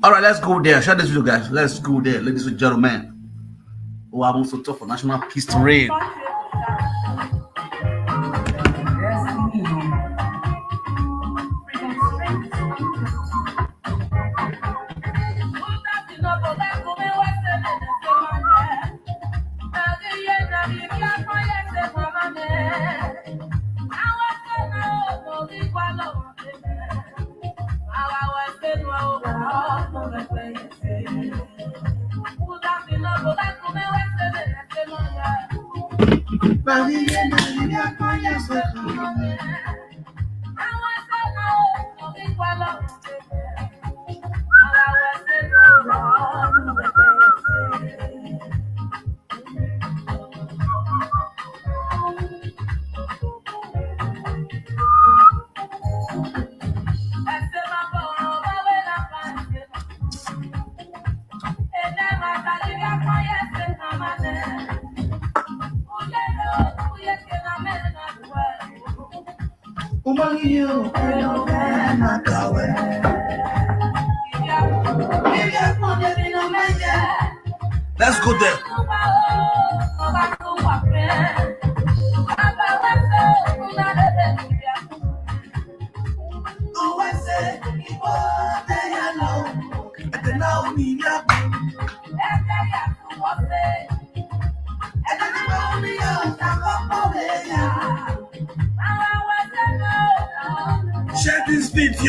All right, let's go there. Share this video, guys. Let's go there, ladies and gentlemen. Oh, I'm also tough for national peace to reign. Let's go there. Share this video.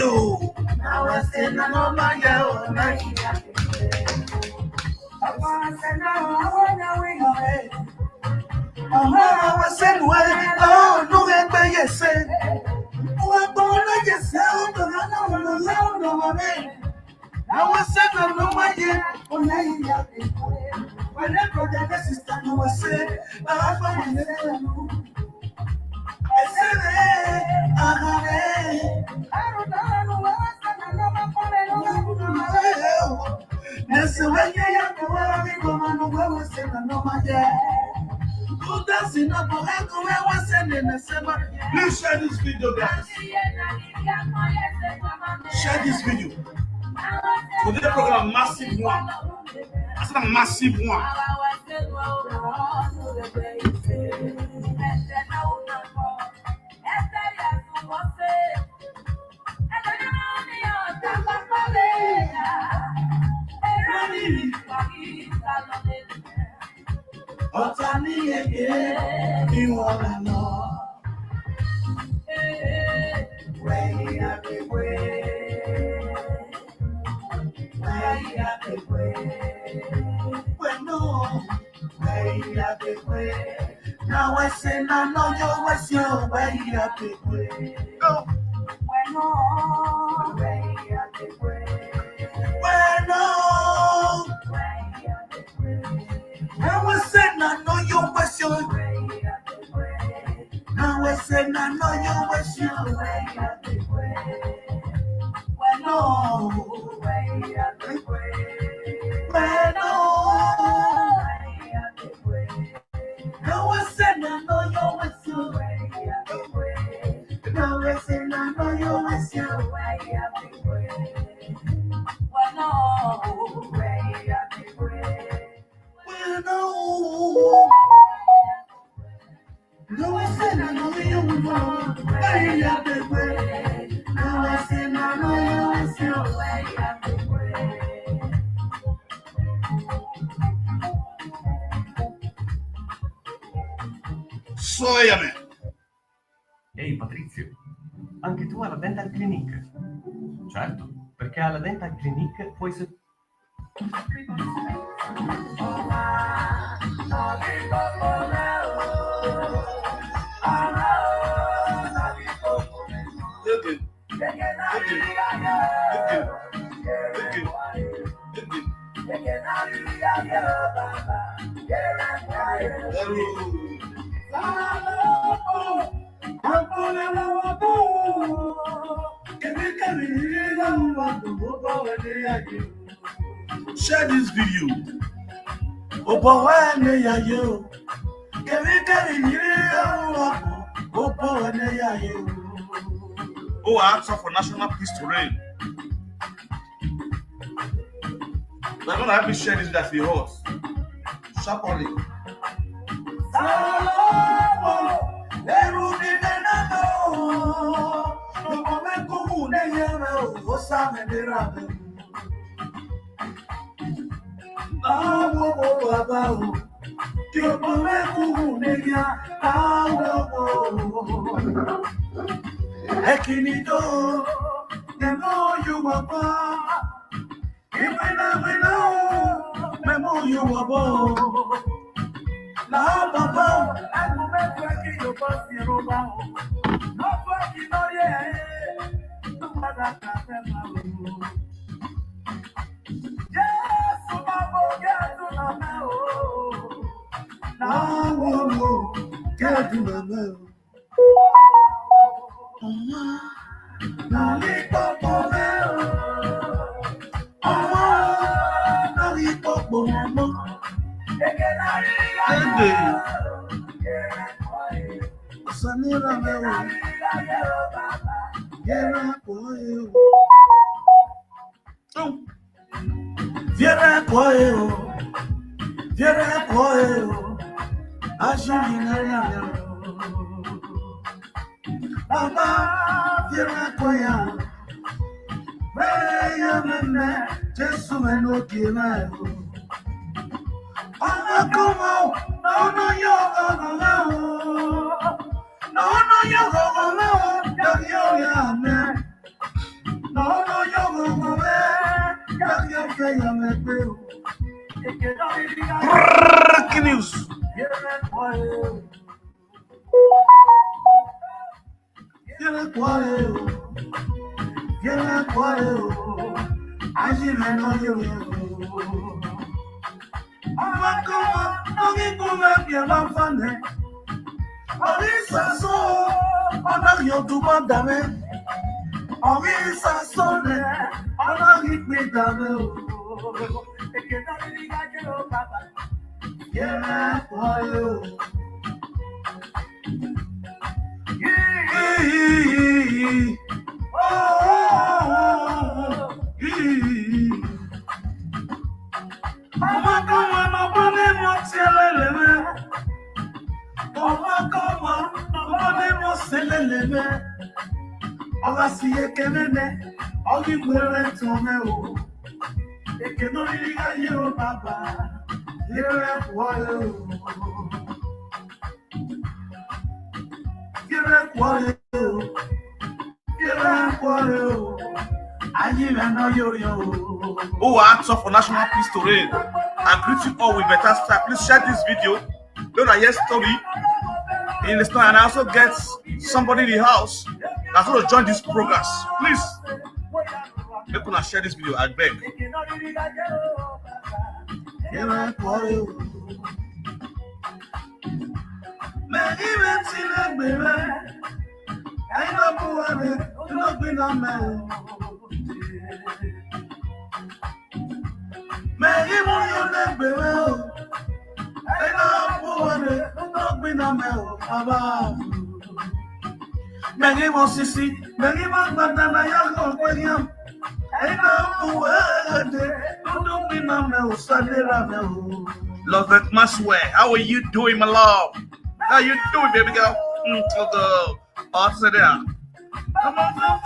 Please share this video, guys. Share this video. Today program massive one. It's a massive one. Now I say, I know you was your way up the way. Oh. Now I said, I know you was your way. Now I said, I know you was your way up the way. Now I said, I know you was your way up the way. Now I said, I know you was your way up the way. No, I said, I know you way up the way. Now I said, I know you was your way up the way. Sóyame. Ehi Patrizio, anche tu alla Dental Clinic? Certo, perché alla Dental Clinic puoi se... Share this video. Oh, I ask for national peace to reign. We're gonna help me share this that the horse. Sharply. Breaking news. Oh, hats off for national peace to reign. I greet you all with better start. Please share this video. Don't I hear story in the store, and I also get somebody in the house that's going to join this program. Please, make una share this video. I beg. Love it, must wear. How are you doing, my love? How you doing, baby girl? Oh, sit down. Come on, no.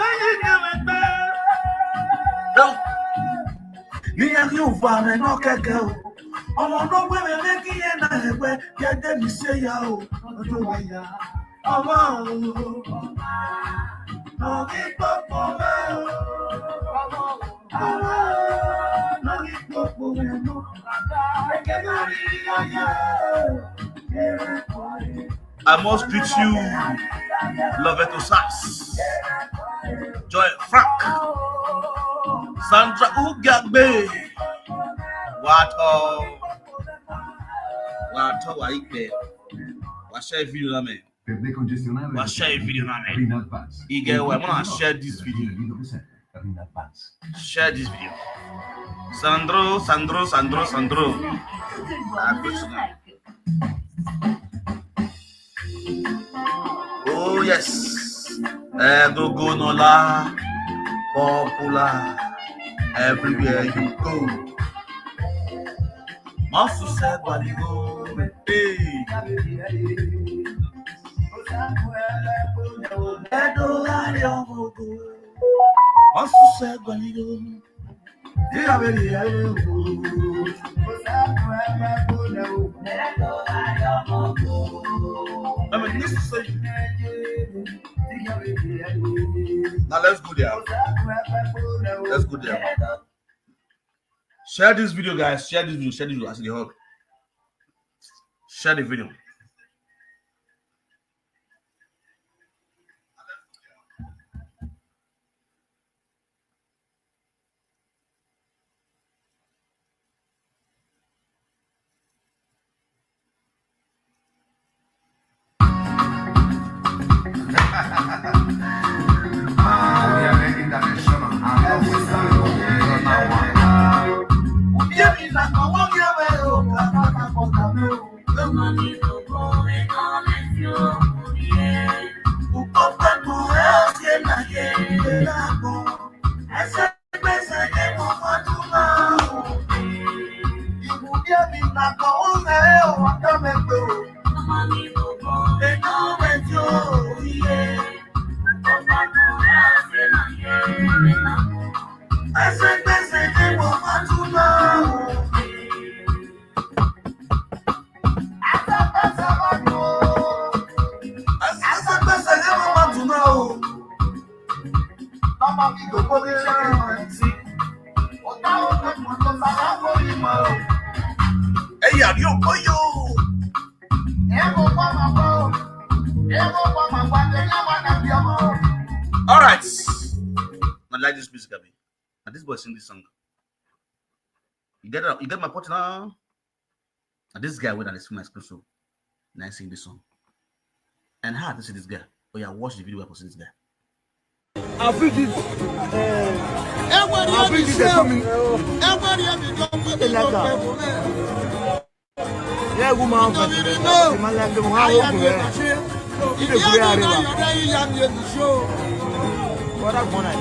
I must greet you, love it to Sass, Joy Frak, Sandra Ugagbe, share video na me. Share video na me. I'm gonna share this video. Share this video. Sandro. Oh yes. Go nola popular everywhere you go. Masu said Baligo. Hey. Masu said Baligo. I mean, this is say. Now let's go there. Let's go there. Share this video, guys. Share this video. Share this video. I see the hug. Share the video. All right, I like this music, Abby. And this boy sing this song. You get my point now. And this guy went on the film exclusive. And I sing this song. And how to see this guy? Oh yeah, watch the video where I see this guy. I think this. Everybody is coming. Yeah, woman. What up, man?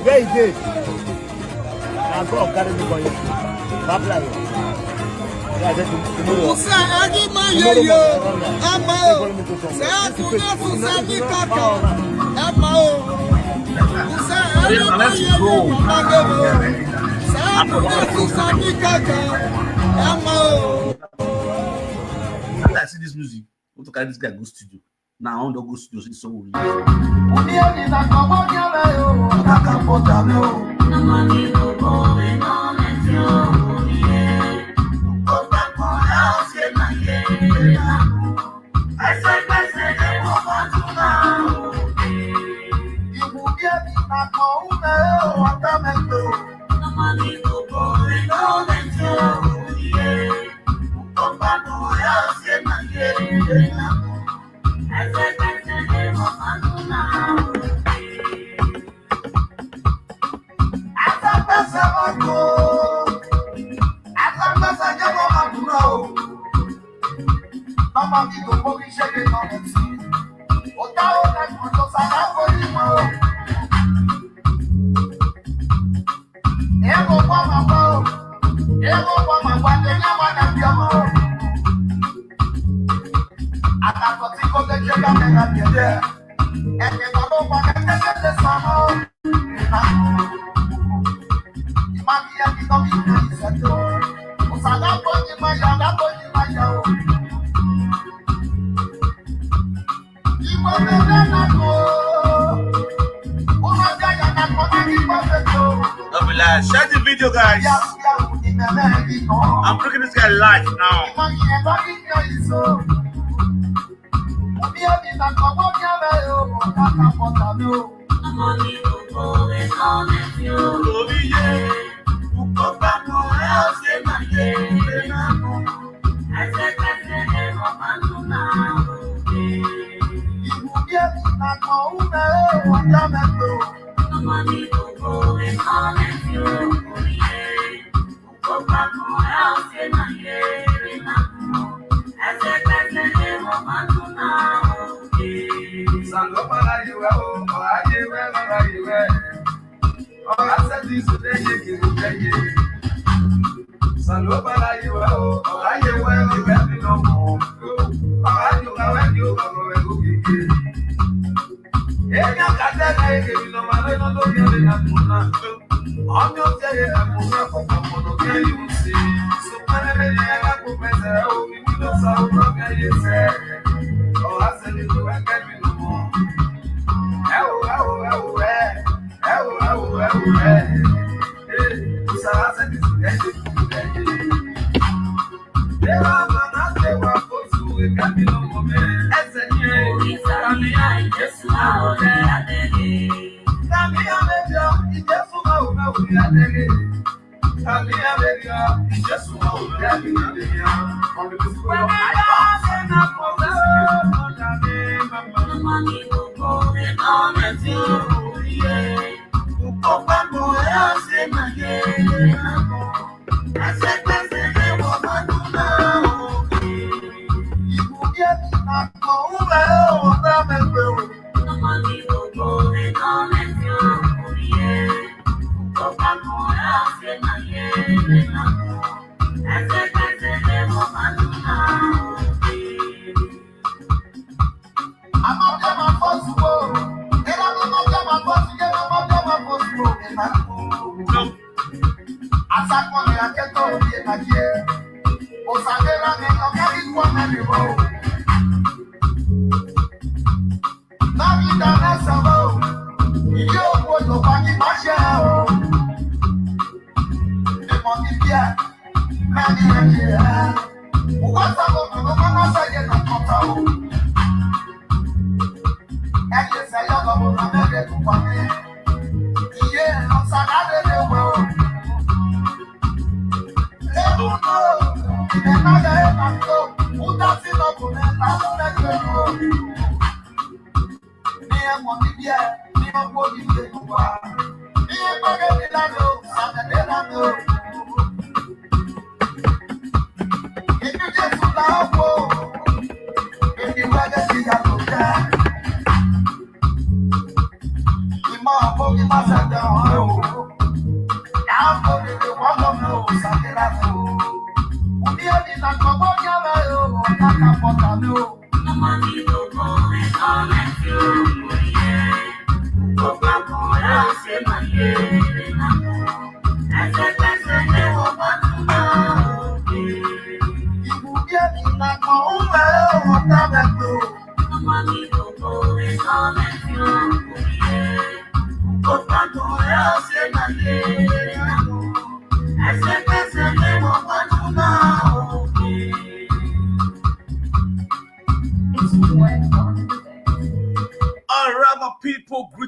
Very good. Now go carry me for you. Babla you. After I see this music, I want to carry this guy go studio. Now I want to go studio see the song. Share the video, guys. I'm bringing this guy live now.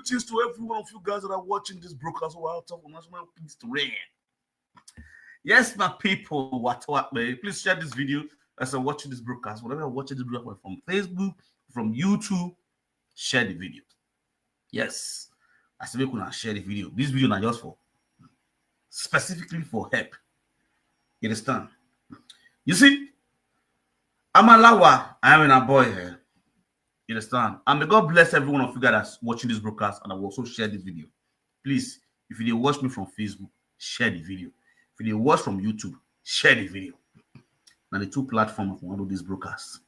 Greetings to every one of you guys that are watching this broadcast out of National Peace to Reign. Yes, my people, what please share this video as I'm watching this broadcast. Whenever you're watching this broadcast from Facebook, from YouTube, share the video. Yes, I said we could share the video. This video not just for specifically for help. You understand? You see, I'm a lawa. I'm in a boy here. You understand? And may God bless every one of you guys that's watching this broadcast, and I will also share this video. Please, if you did watch me from Facebook, share the video. If you did watch from YouTube, share the video. Now the two platforms I want to do this broadcast.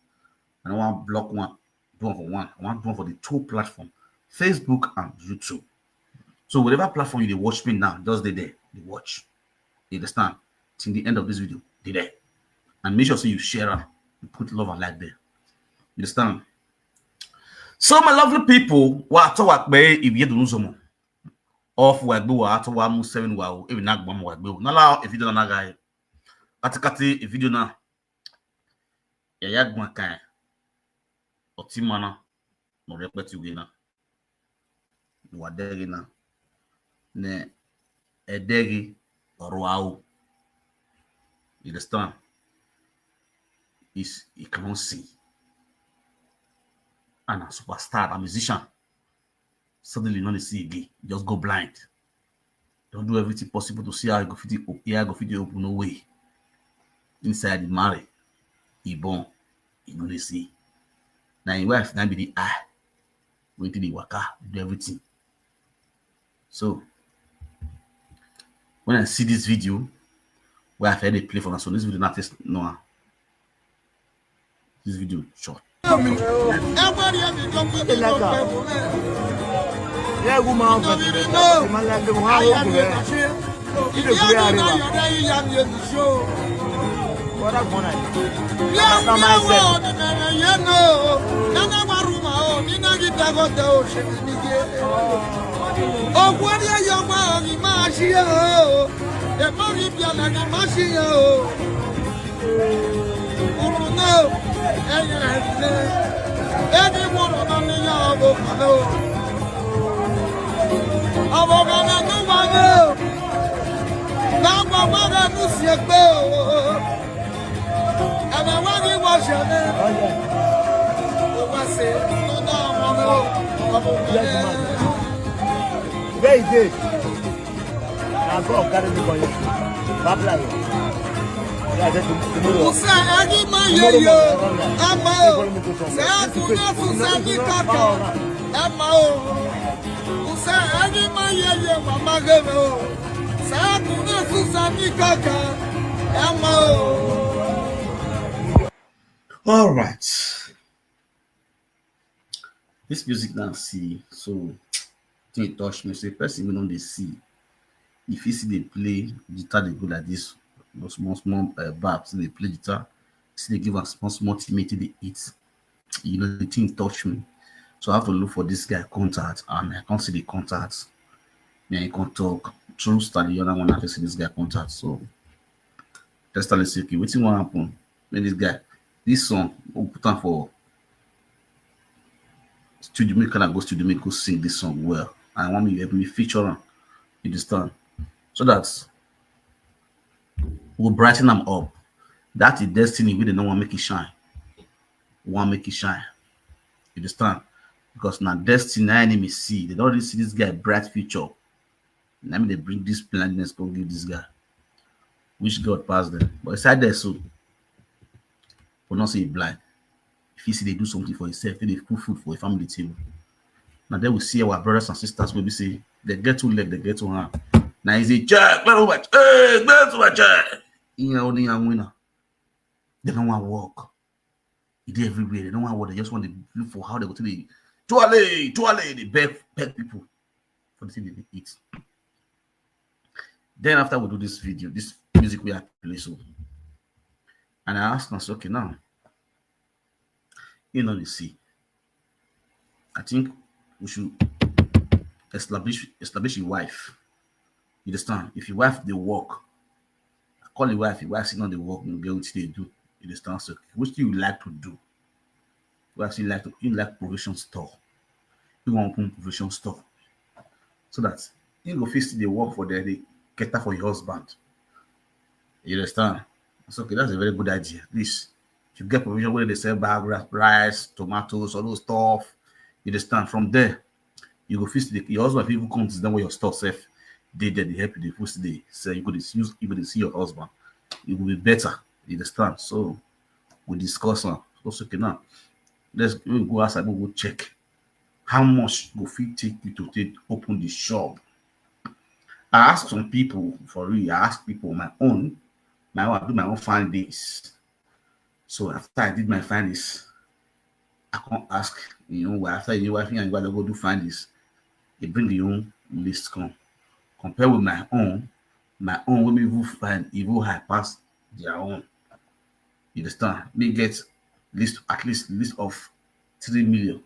And I want to block one, do one for one. I want to do one for the two platforms, Facebook and YouTube. So whatever platform you did watch me now, just they there, they watch. You understand? Till the end of this video, they there. And make sure so you share them, you put love and like there. You understand? So my lovely people, what talk if you don't know off work do what wa mu 7 wa if na gbam work do na la if you don't na guy katikati if you do na ya gbon kan oti mana no repeti we na wadegi na ne edegi oruau. You understand? He cannot see. And a superstar, a musician, suddenly not see again. Just go blind. Don't do everything possible to see how he go fit it open no way. Inside the marry, he born, he no dey see. Now his wife now be the eye. Wait till the waka, do everything. So when I see this video, where I've heard they play for us, so this video not just no. This video short. Yeah, woman, very good. I go carry the boy. Babla. All right. This music now see, so it touch me. So person even don't they see. If you see they play guitar, they go like this. Those small bars, they play guitar. See they give us small teammate they eat. You know the thing touch me. So I have to look for this guy contact, and I can't see the contacts. Then I can talk. True study the other one. I can see this guy contact. So let's start to see okay, what's what happen when this guy, this song, we'll put on for studio make can I go studio make go sing this song well. And I want me to help me feature on. You understand? So that we'll brighten them up. That is destiny. We don't want to make it shine. We want to make it shine. You understand? Because now destiny enemy see. They don't really see this guy bright future. Let me they bring this blindness go give this guy. Which God passed them. But aside there, so will not say blind. If you see they do something for himself, they put food for a family table. Now then we see our brothers and sisters maybe say they get two leg, they get two hand. Now he's a check, hey, get to my check. Only a winner. They don't want to walk. They do everywhere. They don't want to walk. They just want to look for how they go to the toilet. They beg people for the thing they eat. Then after we do this video, this music we have to play so. And I asked myself, okay, now, you see, I think we should establish your wife. You understand? If your wife they work, I call your wife sitting on the work, you get what they do. You understand? So what do you like to do? You like provision store. You want to open provision store. So that you go face the work for the cater for your husband. You understand? So okay, that's a very good idea. This you get provision where they sell bag rice, tomatoes, all those stuff. You understand? From there, you go face your husband. People come to them where your store safe. They help you. They first they say you could see your husband. It will be better. You understand? So we discuss now. So okay now. Let's go outside. We go check how much go fit take you to open the shop. I asked some people for real. I asked people my own. I do my own findings. So after I did my findings, I can't ask, after your wife and you gotta go do findings, you bring your own list come. Compare with my own when we will find evil high past their own. You understand? Me get at least list of 3 million.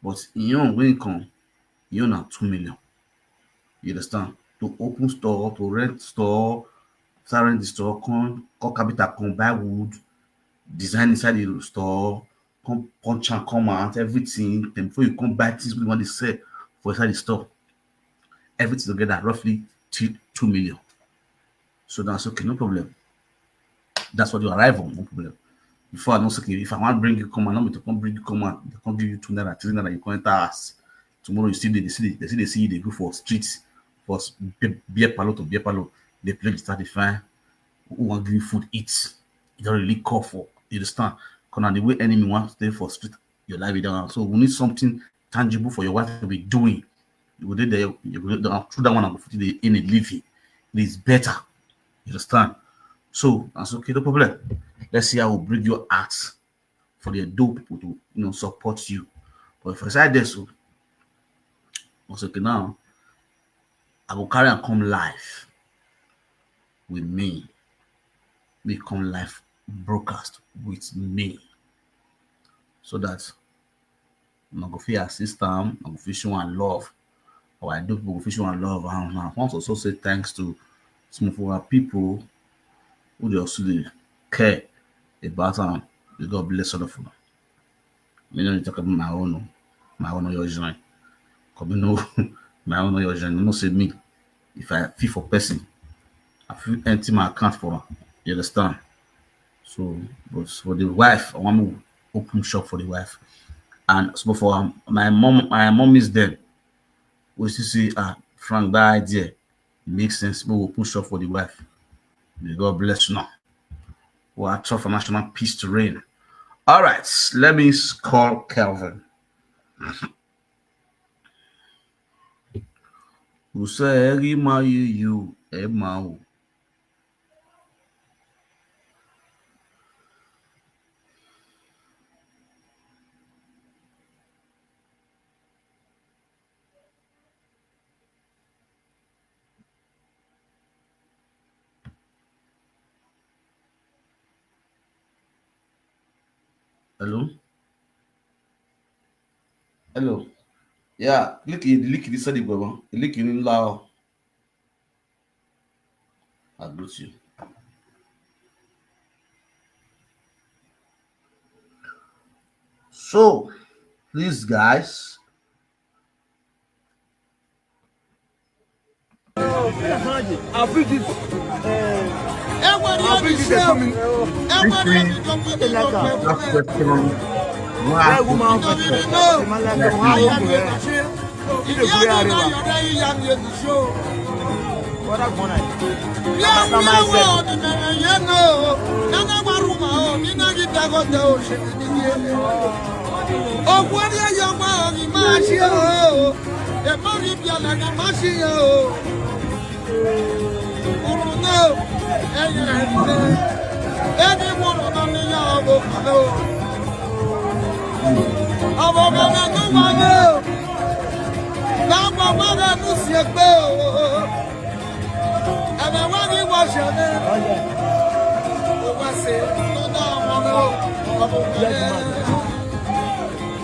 But in your own income, you're not 2 million. You understand? To open store, to rent store, rent the store, come capital, come buy wood, design inside the store, come punch and come out, everything. Then before you come buy things we want to sell for inside the store, everything together roughly 2 million. So that's okay, no problem. That's what you arrive on, no problem. Before I know, okay, if I want to bring you come, I know to come bring you come out, they come give you 2 naira, 3 naira, you come enter us. Tomorrow you see they see they go for streets, for beer parlor to beer parlor. They play the start, they find who want give you food, eat. You don't really call for, you understand? Because the way enemy wants to stay for street, your life is down. So we need something tangible for your wife to be doing. You go there, you go through that one and go in a living. It is better. You understand? So that's okay, no problem. Let's see how we'll bring your acts for the adult people to support you. But if I decide this, so okay, now I will carry and come live with me. We come live broadcast with me. So that I'm not going to feel assist them, I'm going to show and love. Or I do people show and love. And I want to also say thanks to some of our people who they also care about the God bless all of them. You know, talk about my own your joint. Because you know, my own your joint. You know, say me, if I feel for person, I feel empty my account for her. You understand? So, but for the wife, I want to open shop for the wife. And so for my mom is dead. We still see Frank, that idea it makes sense. We will open shop for the wife. May God bless you now. We are trying for national peace to reign. All right, let me call Kelvin. Who say you Emma? Hello? Hello? Yeah, click this side, Baba. Click in loud. I bless you. So, please, guys. I'll bring this. I'll bring this to me. Last question. Why woman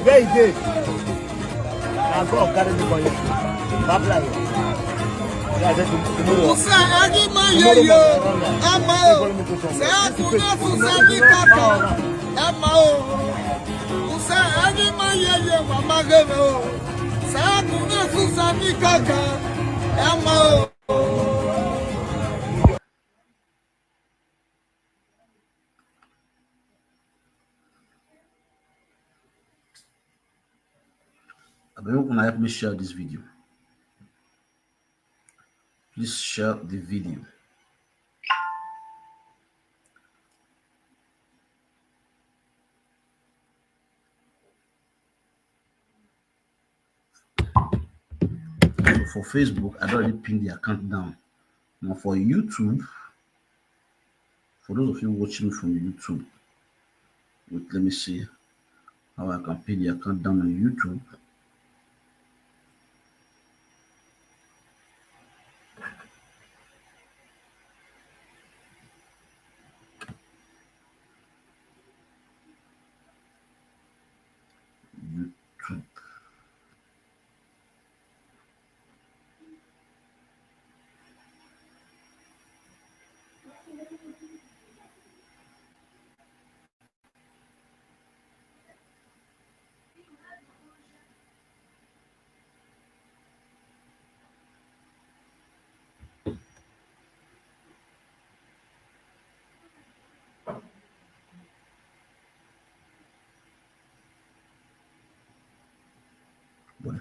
very good. Now go carry the boy. Babla. I believe you can help me share this video. Please share the video. So for Facebook, I already pinned the account down. Now for YouTube, for those of you watching from YouTube, wait, let me see how I can pin the account down on YouTube. YouTube.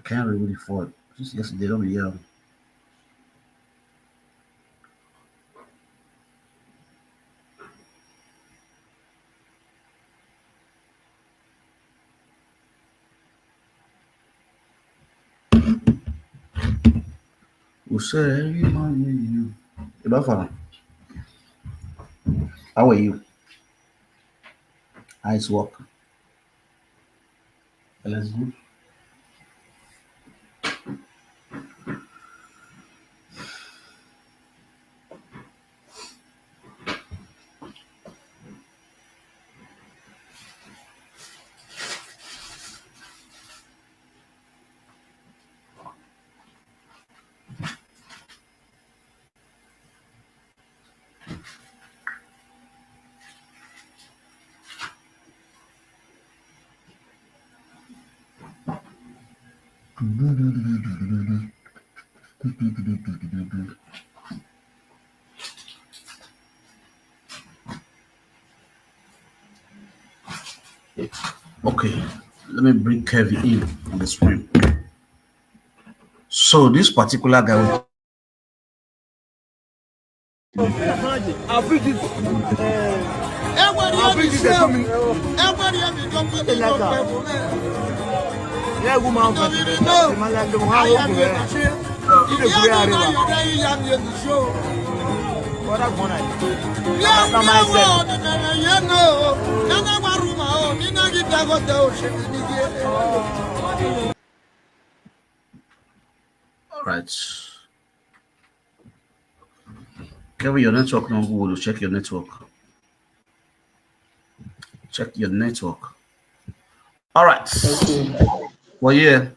can't really afford. Just yesterday, don't be here. Who said every morning you? How are you? How's work? Let's go. Okay, let me bring Kevin in on the screen. So this particular guy. Right. Kevin, your network no good. Check your network. Check your network. All right. Okay. Well, yeah.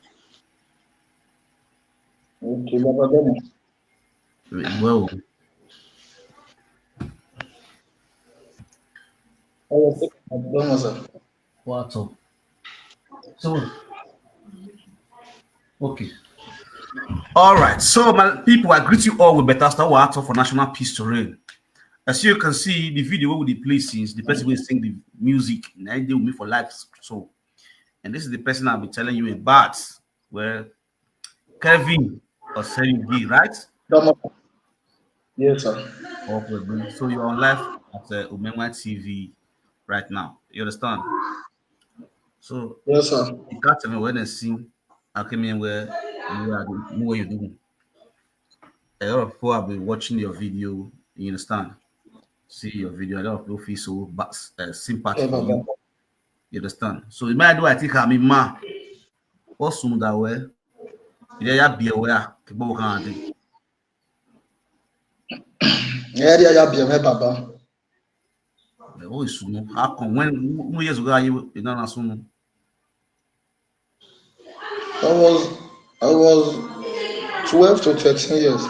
Okay, Baba. Well. What's up? So, okay. All right. So, my people, I greet you all with better start water for national peace to reign. As you can see, the video with the places, the person will sing the music, and I deal with me for life. So, and this is the person I'll be telling you about, where Kevin or Sergi, right? Yes, sir. Okay. So you're on live at UMENWAN TV right now. You understand? So Yes, sir. you can't tell me when I sing. I came in where you are doing what you're doing. A lot of people have been watching your video. You understand? See your video. A lot of people feel so sympathy Hey, for Baba. you. You understand? So you might do. I think I mean ma. What's soon that way? You be aware. People can do. Yeah, bien, Baba. Oh, it's soon. How come when years ago you not soon? I was 12 to 13 years.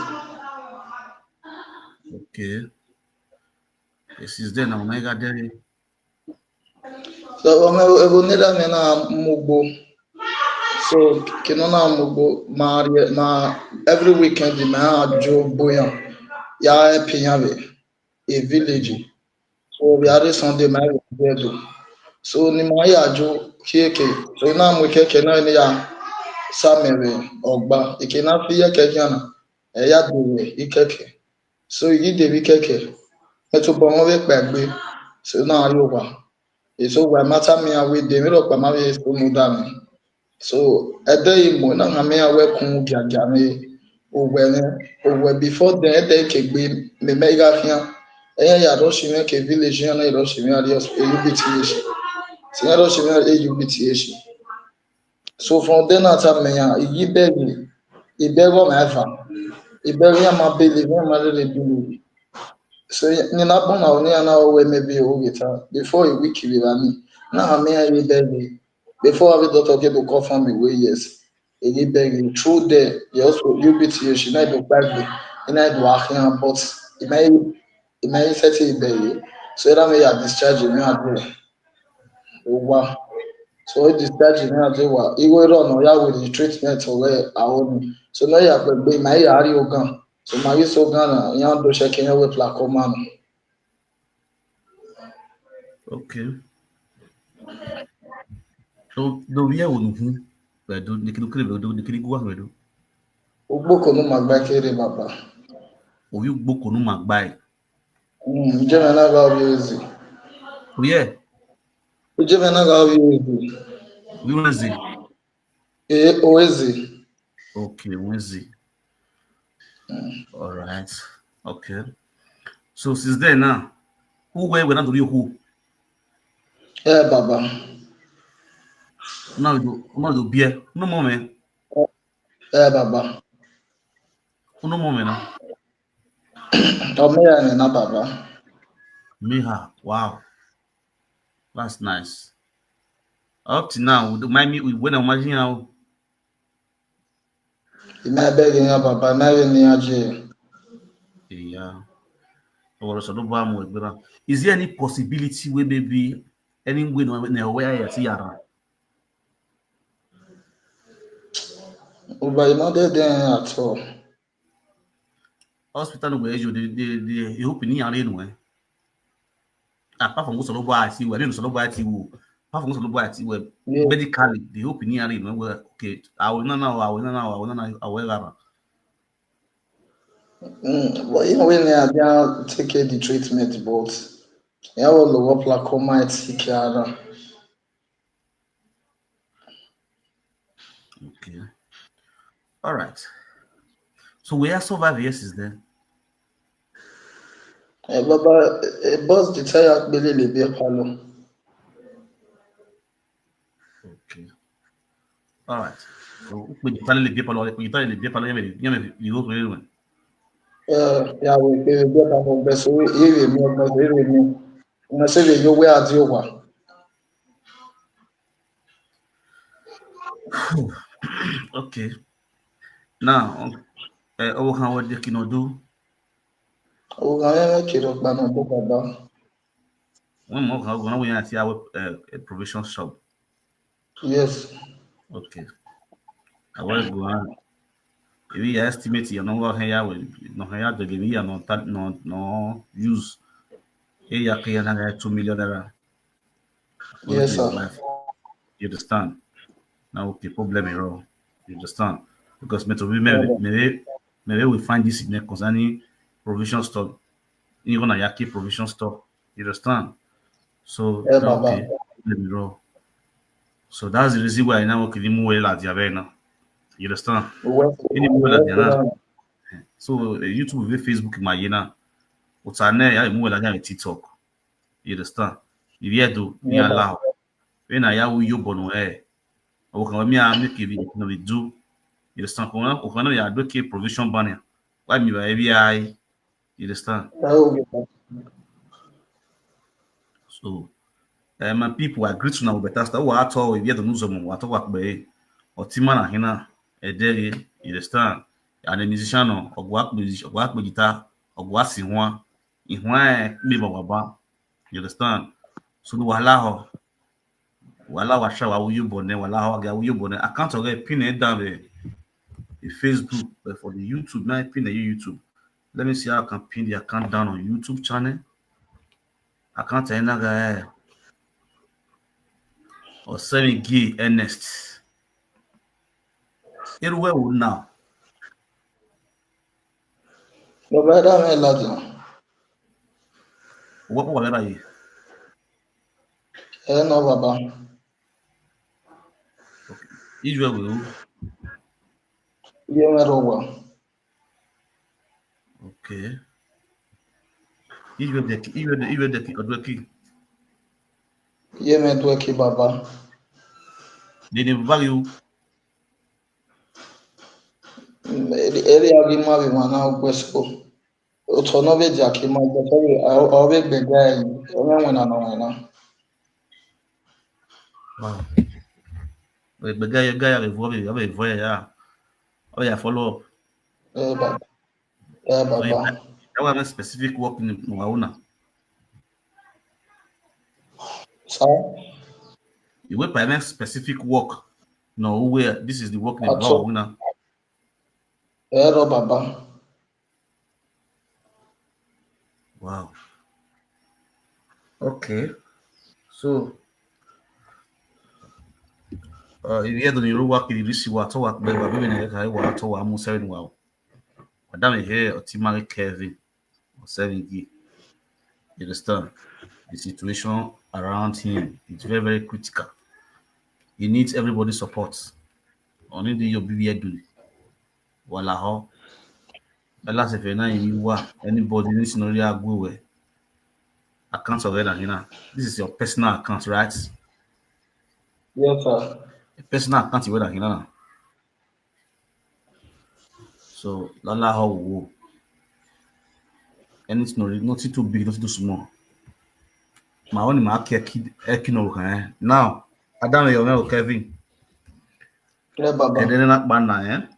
Okay. Since then, I'm mega there. So I will need a man mugo. So kinona mugo ma every weekend the man Joe Boyan. Ya pinyave a village. So we are Sunday my do. So ni mo ya jo keke. So na mo keke na ni ya samere ogba ikena fi ye keke na. E ya dewe ikeke. So yi dewe keke. Eto bo won we pegbe. So na yo wa. So we matter me we de me ro pa ma we so mu da mi. So ede imo na na me we kun giagia me owe before the ede kegbe me mega fian. Eya ya do shi me ke village na do shi me ari UBTH. Tinha do shi me ari UBTH. So from then at me ya yi begi ibego ma fa. Ibego ya ma believe ma le believe. So ni na bon na oni na we maybe o geta before a week we me na me I beg before I doctor get to confirm me way yes e beg through there you also UBT she na do bag me na do ahia but e may set e beg so that me ya discharge me at there over so e discharge me at there e go run ya with the treatment where I own so na ya be my ya ari ogan so my so gan ya do check in with placoma. Okay. So the real one, Bedu, nikini bedu, nikini gua bedu. Ugboko no magbakere baba. Obi gboko no magbai. Ujeme na ga obi ezi. Oh yeah, Ujeme na ga obi ezi. Wednesday. Oezi. Okay, Wednesday. All right. Okay. So since then now, who were we not do you who? Yeah, baba. Now do beer. No more man. Yeah, baba. No more man now. Omeya ni na baba. Meha. Wow. That's nice. Up to now, when I imagine how Ime abeg ya baba na we ni aje. yeah. Is there any possibility where maybe any way no where you see around? Uba ino de den at all. Hospital where they hope ni are no. Apart from solo boy I see where solo boy I see apart from solo boy I see where Yeah. medically they hope ni are no where okay I will not know I will around. But even when they are take the treatment, but ya will lower placoma et sikiara. Okay. All right. So we are survive yes is there. Baba, boss the tire bele le be palo. Okay. All right. So we tell the people you go to Ya we be palo be so e mi o be re mi. Na se le yo we adi o wa. Okay. Now, oh, how what they can do? O ga me kiro gba na do baba. One more how when we see our provision shop. Yes. Okay. I will go on. If we estimate you know what here will no here the give you no use. Here you can get 2 million naira. According to Yes your sir. wife. You understand? Now okay, problem is wrong. You understand? Because maybe we find this in concerning provision store. Even a yaki provision store. You understand? So Yeah now baba. okay, problem is wrong. So that's the reason why I now okay, move la diabena. You understand? Any move la diana. So YouTube, Facebook, my yena. What's our name? I move la diana TikTok. You understand? If you do, ni Yeah baba. allow. When I have you bono eh. O kan mi a make it no we do. You understand? O kan ya do ke provision banner. Why me by ABI? You understand? So my people agree to now better start. What at all if you don't know some what work by or Timana Hina a day, you understand? And the musician or work music or work with guitar or what in one me baba. You understand? So do wala washa wa you born wala how ga you born I can't get pin it down the Facebook but for the YouTube now pin the YouTube. Let me see how I can pin the account down on YouTube channel. I can't tell you guy or semi gay Ernest. Everywhere now. Baba da me la dia. What whatever you No baba. okay. Israel will Ye me ro wa. okay. Israel the Odweki. Ye me do ki baba. They never value Eri agi ma bi ma na gwesko. Oto no be jaki ma go sorry o be gbega yi. O me wena no wena. wow. The guy have a voice yeah. Oh yeah, follow up. Baba. Eh So you baba. have a specific work in Mauna. Sa You wait by specific work. No, where this is the work in ato. Mauna. Ro baba. Wow. Okay. So If you don't know what you see what work, but we need to what to am 7 wow. Madam here Timari Kevin or 7G. You understand? The situation around him is very, very critical. He needs everybody's support. Only the your BBA do. Wala ho. Last if you are anybody needs to know you go where accounts of it. This is your personal account, right? Yes, sir. A personal account you know. So lala how wo. Anything nothing too big, nothing too small. My own mark eki no kan. Now, Adam your Kevin. Yeah, Baba. And then not ban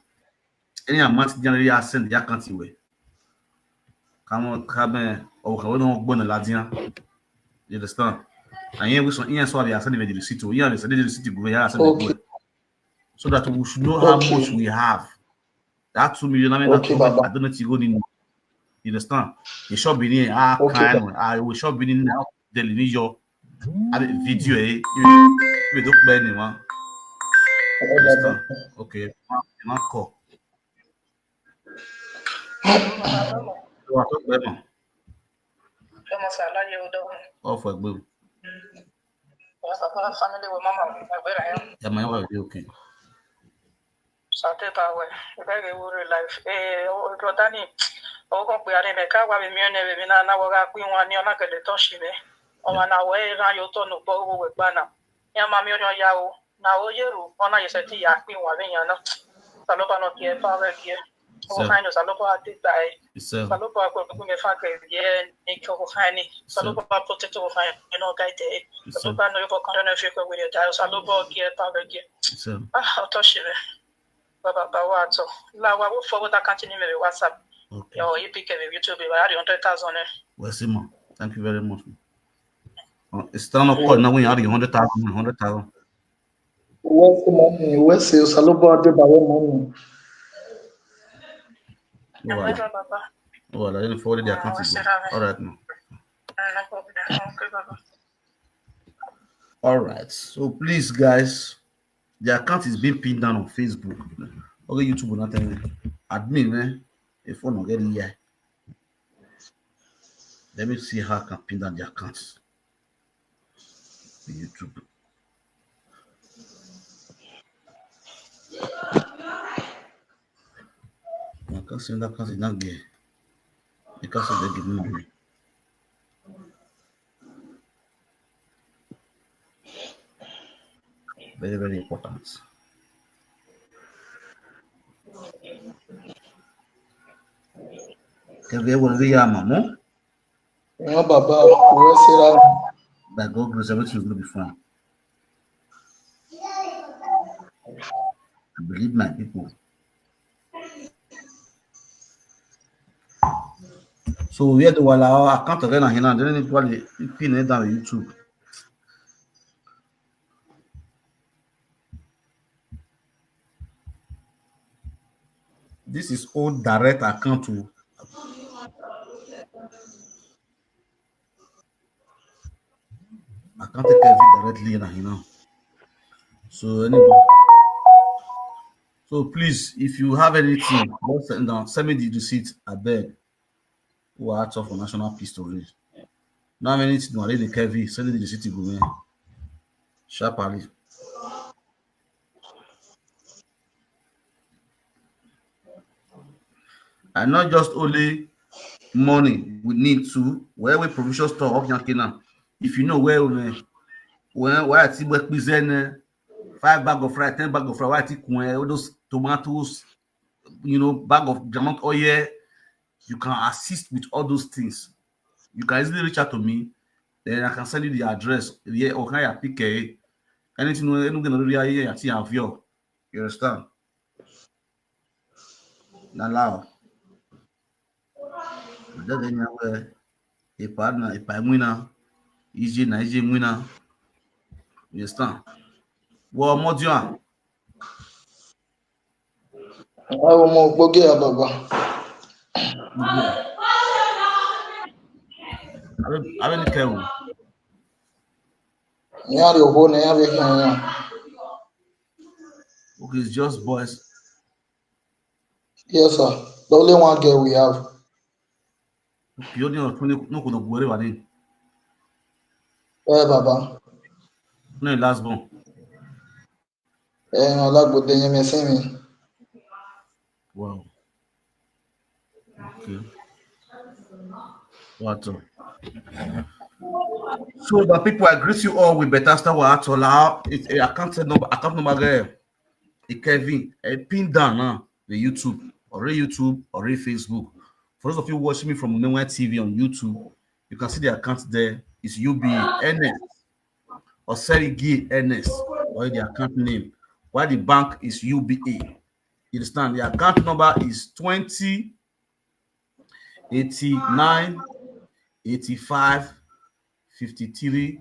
any amount generally I send the account way. Come or we don't go na ladina. You understand? And here we so here so I send the receipt to here send the receipt go here send Okay. the so that we should know how much we have. That 2 million I mean Okay, Baba. I don't know to go in. You understand? You should be in Okay, kind I we should be in now the video video you don't buy anyone. Understand? Okay. Not call. What up, off a blue. Yeah, my wife okay. Sate power. Ibege wuri life. Rodani. Ogo pe are me ka wa mi ene we na na wo ga pin wa ni ona kele ton shibe. O wa na we ran yo to no bo wo we gba na. Ya ma mi o ya o. Na o yeru ona yese ti ya pin wa be yan na. Saloba no tie fa we tie. O kind of saloba ti dai. Saloba ko ko me fa ke ye ni ko ko hani. Saloba protect ko fa you know guide. Saloba no yo ko kon na fi ko we die. Saloba tie fa we tie. Ah, to shibe. Baba Bawato. La wa forward account in my WhatsApp. Okay. Your epic YouTube I 100,000. Well, Simon, thank you very much. It's still not called now when you have 100,000. What's the money? What's the Salobo de Bawe money? Well, I didn't forward the account. All right, now. All right. So please, guys, the account is being pinned down on Facebook. Okay, YouTube will not tell me. Admin, if phone not getting here. Let me see how I can pin down the accounts. YouTube. I can't see that account is not gay. Because of the movie. Very, very important. Can we will be a mama? No, Baba. What's it? That God grace everything will be fine. I believe my people. So we had to allow account again and then it was pin it down YouTube. This is all direct account to I can't take it directly in. So anybody. So please, if you have anything, send me the receipt. I beg. Who are out of national peace to read. Now anything to read the Kevin, send the receipt to go in. Sharply. And not just only money, we need to where we provision store of Yankina. If you know where I see what present 5 bag of rice, 10 bag of rice, all those tomatoes, bag of groundnut oil, you can assist with all those things. You can easily reach out to me, then I can send you the address. Yeah, or can I pick anything you understand? Now, if I'm winner, easy, winner. You understand? Well, more do you I will go get Baba. I don't care. Yeah, you go near the Okay, it's just boys. Yes, sir. The only one girl we have. Okay, only no could worry about it. Baba. No, last one. No, like, but then you may see me. Wow. Okay. What? So the people, I greet you all with better start with Atola. It's a account number there. Kevin, pin down now the YouTube or Facebook. For those of you watching me from Nowhere TV on YouTube, you can see the account there. It's UBNS or Serigi NS or the account name. While the bank is UBA. You understand? The account number is 20 89 85 53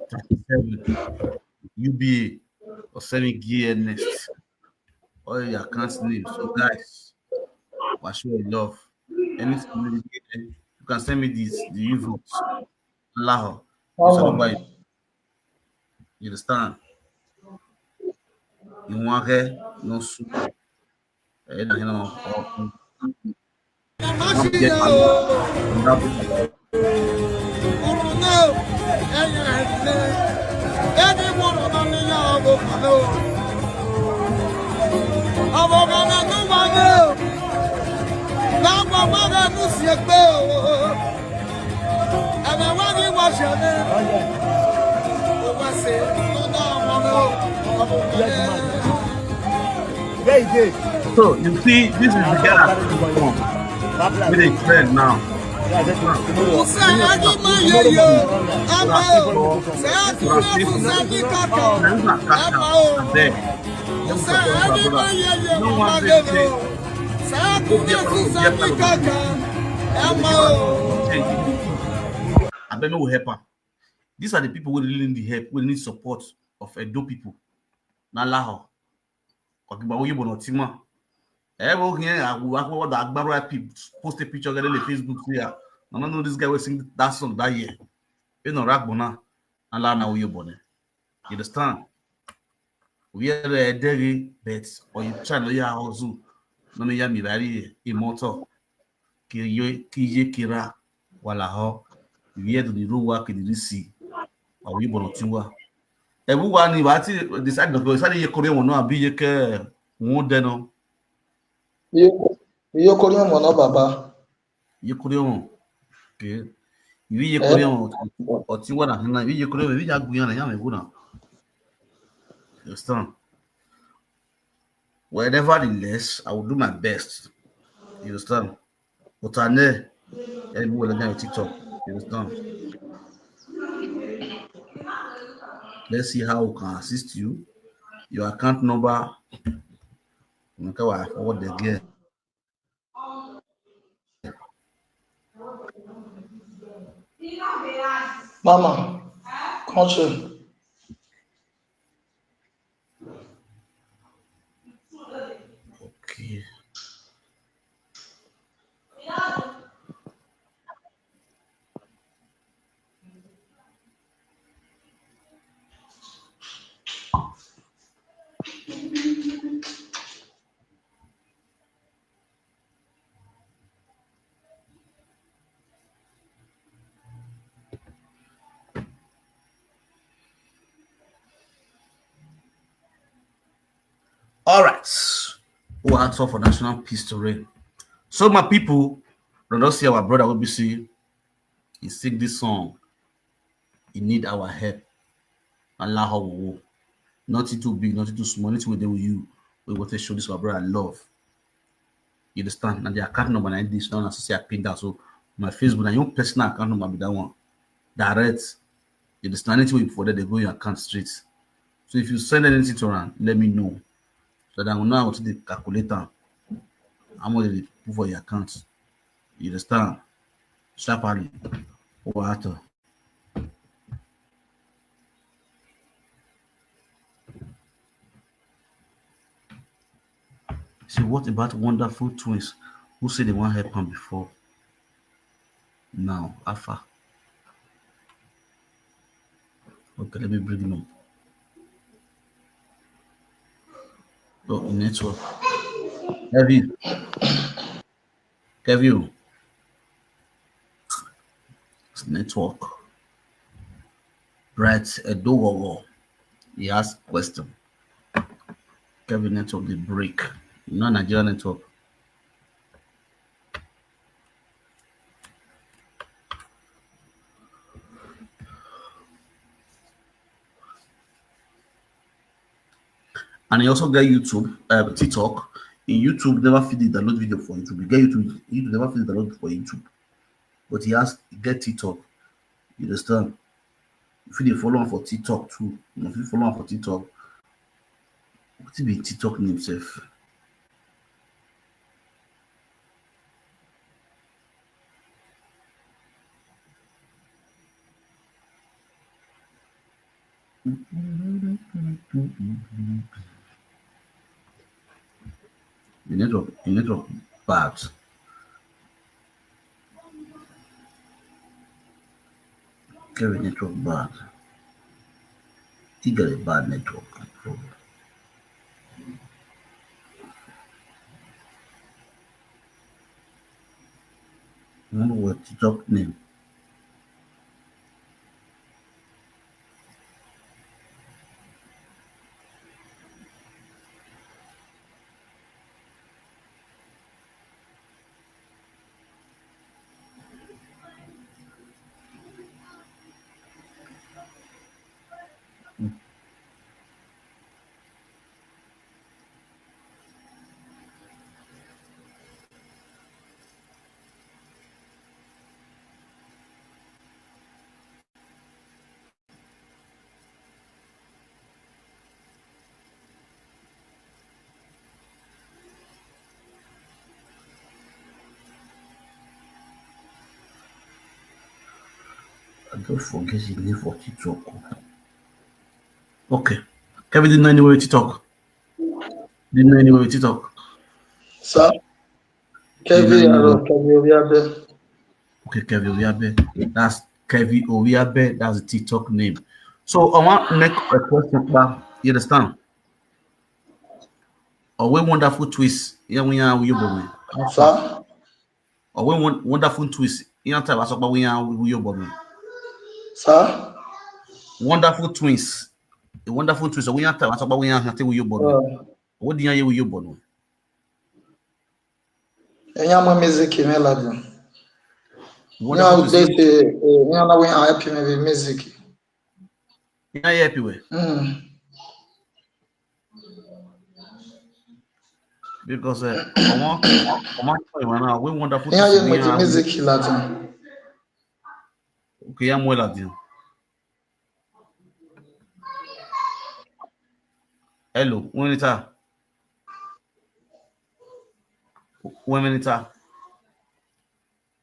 37 UBA or Serigi NS. All your account names. So guys, show your love. Anything you can send me the invoice. Allah. You understand? You want her, no soup. So you see, this is the girl with a trend now. I don't know who help her. These are the people who really need help, who need support of Edo people. Now, Laho. Post a picture on Facebook here. I don't know this guy was singing that song that year. You know, Rakbona, and Lana Uyobone. You understand? We are a dairy bet, or you try to hear also. No, me yami very immortal. Kiye Kira, Walaho. We are to the road work in the sea. Or we born to everyone, if I decide to go, say you Korean will not be a more than You Korean one, Baba. You Korean. Okay. You Korean or Tiwana, and you Korean, we are going on. You understand? Well, nevertheless, I will do my best. You understand? But I know everyone will get TikTok. You understand? Let's see how we can assist you. Your account number. Okay, I forward again. Mama, country. Okay. All right. Who had for national peace to reign. So my people, don't see our brother will be see. He sing this song. He need our help. Allah wowo. Nothing too big, nothing too small. Nothing we do with you. We want to show this our brother love. You understand? And the account number like this, don't necessarily pin down. So my Facebook and your personal account number be that one. Direct. You understand? Anything before that they go your account straight. So if you send anything to run, let me know. So that I will know how to the calculator. I'm going to put for your account. You understand? Sharply. Water. See, what about wonderful twins who say they want help him before? Now, Alpha. Okay, let me bring him up. Oh, network. Kevin. It's network. Brett Edowowo. He asked question. Kevin network the break. You know Nigeria network. And he also get YouTube, TikTok. In YouTube, never feed the download video for YouTube. You get YouTube never feed the download for YouTube. But he has get TikTok. You understand? If you follow him for TikTok too, if you follow him for TikTok, what be TikTok name himself? The network bad. Kevin network bad. He got a bad network. I don't know what TikTok name. I don't forget his name for TikTok. Okay. Kevin didn't know anywhere with TikTok. Didn't know anywhere with TikTok. Sir? Kevin Obiabe. Okay, Kevin Obiabe. That's Kevin Obiabe. That's the TikTok name. So I want to make a question back. You understand? Or we wonderful twist. Yeah, we are with you, Sir? Or we wonderful twist. You know, tell us about we are with you, Sir? Wonderful twins. A wonderful twist. We are tell us about we are with you, What do you hear with you, Bono? Enyama music melody. Wonderful They say, nyama we are happy with music. Yeah, happy with. Because we wonderful Yeah, twist. you make music Latin. Okay, I'm well at you. Hello, when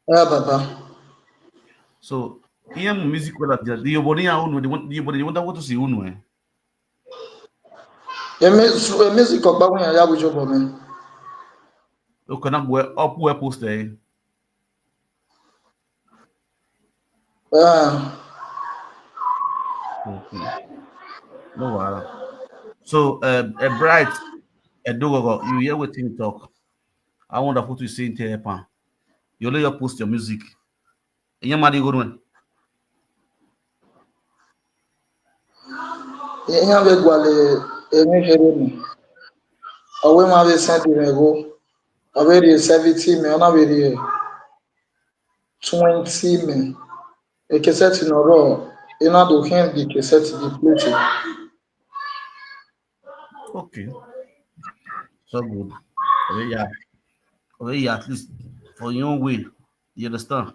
Yeah, Papa. So, here music well at the body own the body want to see one. Music of Babu and Yabu Job, man. You cannot go up where post there. No, so a bright a dog you hear what him talk. I want to put you say into pan. You lay your post your music. You might go run. Yeah, we go any hearing. Away my sent him go. Already 70 men, already 20 men. A cassette in a row. In order to hand the cassette to the plate. Okay. So good. Yeah, at least for your own way. You understand?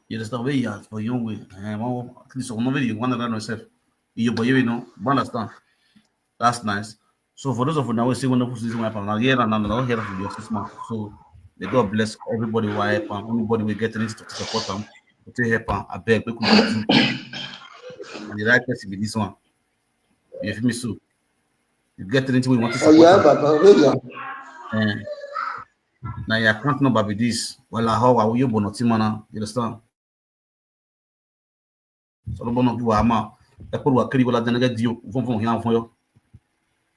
You understand where you are for your own way. At least on video, one around yourself. You know, understand? That's nice. So for those of you now we see wonderful season my partner here and now here for your 6 months. So may God bless everybody who help and anybody will get ready to support them. To help and I beg we could do. And the right person be this one. You feel me so? You get anything we want to support. Oh yeah, Papa, really. Now your account number be this. Well, how are you born? You understand? So no bono you ama. e por wa kiri wala dana dio von yan fon yo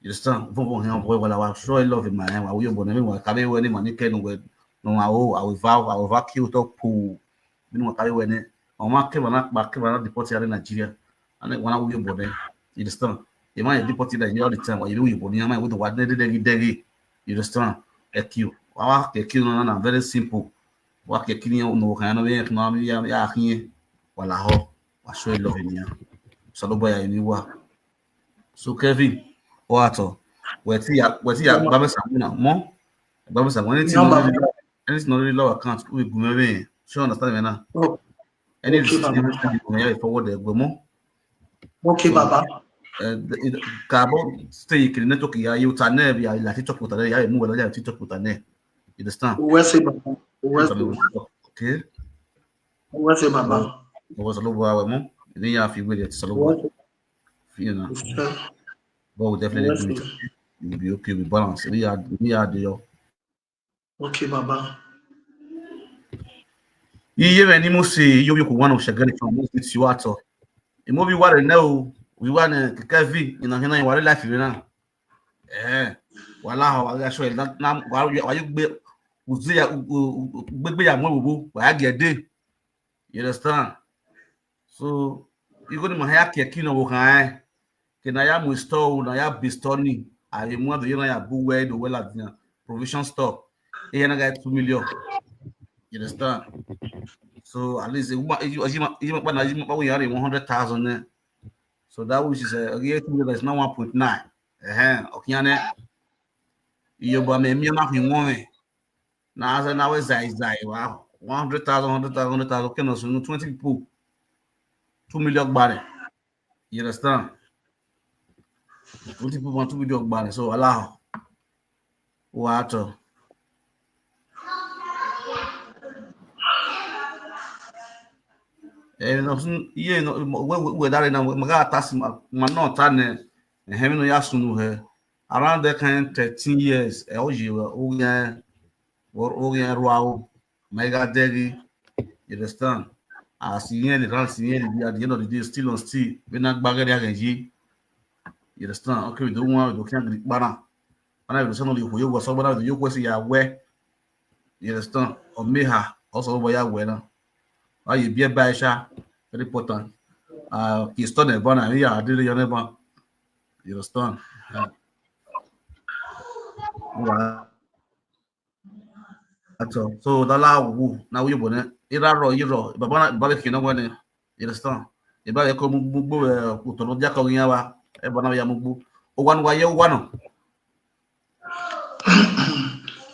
you understand von yan fon wala wa show love man wa yo bono wa kabe we ni mani kenu we no wa o I will vow kill to pu binu wa kabe we ne o ma ke bana deport ya Nigeria and wana wo yo bono you understand e ma deport Nigeria all the time wa you bono yan ma we to wa degi you understand EQ wa EQ no na very simple wa ke kini no kan no be no ya akin wala ho wa show love ni salobo ya ni wa so Kevin o ato weti ya gba me samuna mo gba me samuna anything no really low account we go me sure understand me na any you forward the go mo okay baba kabo stay kiri network ya you tane ya la TikTok utane ya mu wala ya TikTok utane you understand wese baba okay wese baba o salobo wa mo ni ya fi we salobo you know but we definitely do it. You'll be okay with balance. We are the okay baba iye me ni mo se yo ko one of shagari from most it's you ato e mo bi ware na o we wan Kevin ina hena ware life we na wala ha wa show na wa you gbe uzi ya gbegbe ya mo bobo wa gede you understand so you go ni mo ha ya kino wo kan na ya mu store na ya bistoni I mu ado yana ya bu we do wela dia provision store e yana ga 2 million you understand so at least you pa na we yare 100,000 so that which is a 8 million is now 1.9 okiane iyo ba me mi na fi won na as na we zai wow 100,000 keno so 20 people 2 million bare you understand 20 people want to video gbani so allow water no ye no we that na maga tax ma no ta ne hemi no ya sunu he around that kind 13 years o ye o ye ruao mega degi you understand as yen the ran yen at the end of the day still on still we na gbagere agenji you understand okay we don't want to can bana ana we so no you go so bana you go see ya we you understand o meha also over ya we na ayi bi e ba sha very important he's done a bana ya dele yo neba you understand so dala wu na we bo ne ira ro baba na ke no wani you understand e ba ko gbogbo ko to lo ja ko yan wa e bona ya mugbu o wan wa ye o wano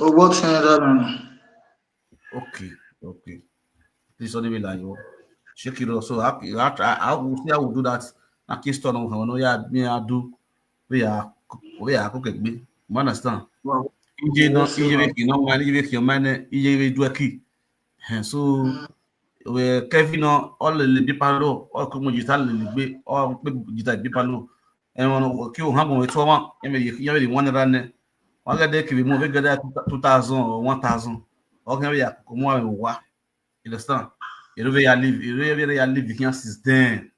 o what na okay this only like you shake it so I will see how we do that na kiss turn on no ya me adu we are ko kegbe you understand ije we ki no wa ije we ki o mane ije we du eki so we Kevin no all le bi palo o ko mo jita le gbe o pe jita bi palo won ki o han mo to wa ye won ra ne wa ga de ki mo be ga 2000 or 1000 o kan ya ko mo wa you understand you live here since then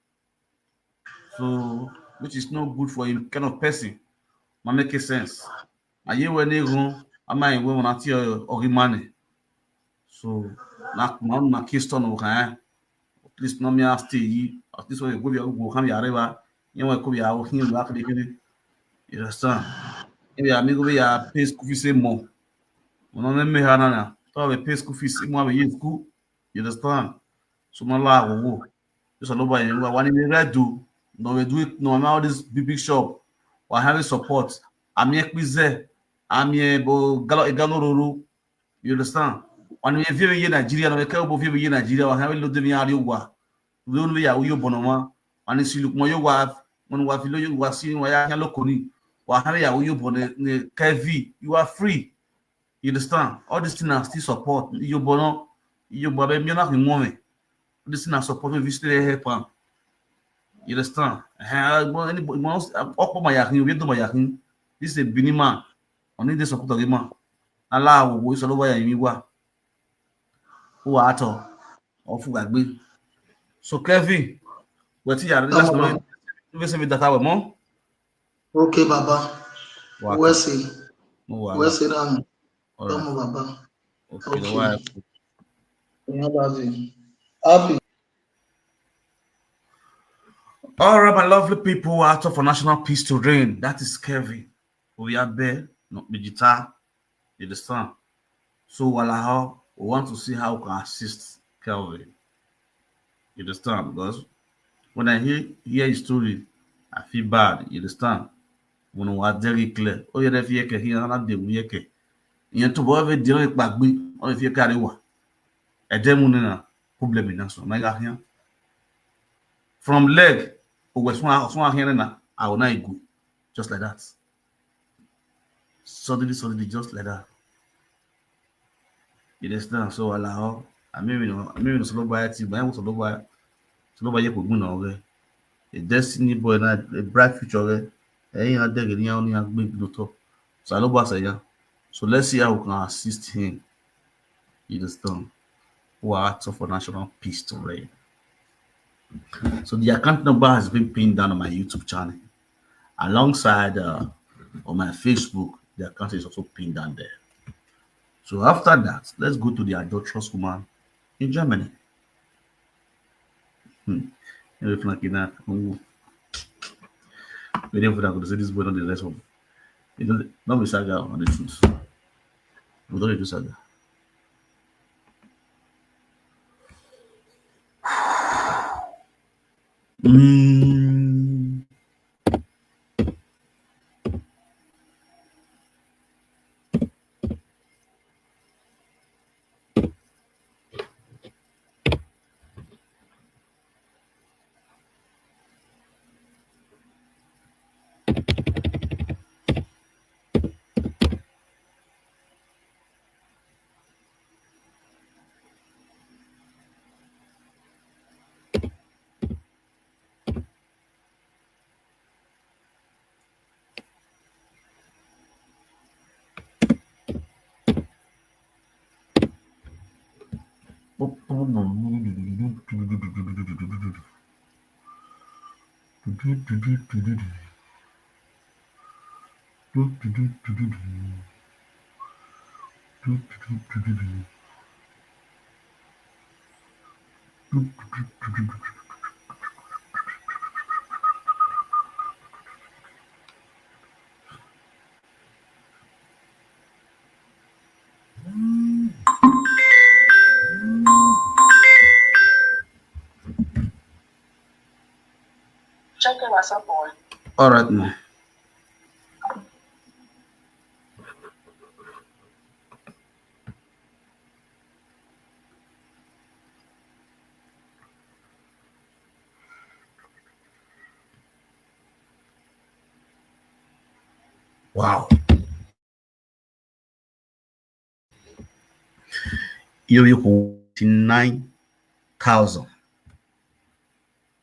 so which is not good for him kind of person ma make sense aye we ne gun ama we won ati ogimane so na Kingston o kan at least no me stay at least we go kan ya reba yen we ko ya o hin lu akede kede you understand e ya amigo ya pay school fees mo no me ha na to we pay school fees mo we school you understand so no la wo just all over yen wa ni me do no we do it no all this big shop we having support ami ekpize ami bo galo roro you understand when we view in Nigeria no we can bo view in Nigeria we have lo de mi ari wa we only ya yo bonoma ani si lu mo yo wa mon wa fi lo yo wa si wa ya lo koni wa have ya yo bon KV you are free you understand all this thing are still support yo bono yo ba be mi na fi mo me this thing are support we visit help am you understand any opo ma yakin we do ma yakin this is a binima on need the support of the man ala wo so lo ba ya mi wa o ato o fu gbagbe so Kevin we ti ya last month Even say that our mom. Okay, Baba. Where Welcome. say? No Where wala. say them? All right. Come Baba. Okay. The Okay. why. Yeah, Bazi. Happy. All right, my lovely people, out of for national peace to reign. That is Kevin. We are there, not Bijita. You understand? So while we want to see how we can assist Kelvin. You understand? Because when I hear his story, I feel bad. You understand? When we are very clear. Oh, yeah, if you can hear that they will hear. You to go over deal with back or if you carry one. A demon in a problem in us. My God, here. From leg, we swung here and I will not go. Just like that. Suddenly, just like that. You understand? So allow. I mean, slow by it, but I was slow by you could go a destiny boy na a bright future. Ain't had there any only have big no talk. So I know what I say. So let's see how we can assist him. You understand? Who are out for national peace to reign. So the account number has been pinned down on my YouTube channel. Alongside on my Facebook, the account is also pinned down there. So after that, let's go to the adulterous woman in Germany. If like that, waiting for that to say this boy on the rest of it. Don't be saga on the truth. We don't do saga. Mm. Check your Asaboro. All right now. Wow. You 9,000.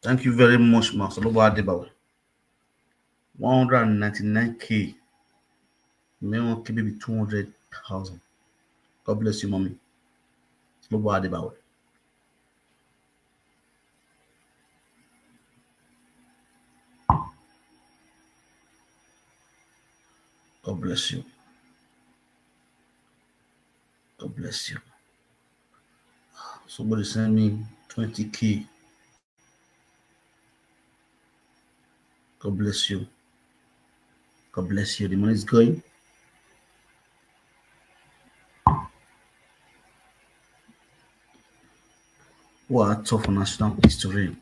Thank you very much, Master Lobo Adebawe. 199K. Maybe maybe 200,000. God bless you, mommy. Lobo Adebawe. God bless you. God bless you. Somebody send me 20K. God bless you. God bless you. The money is going. What tough for national history.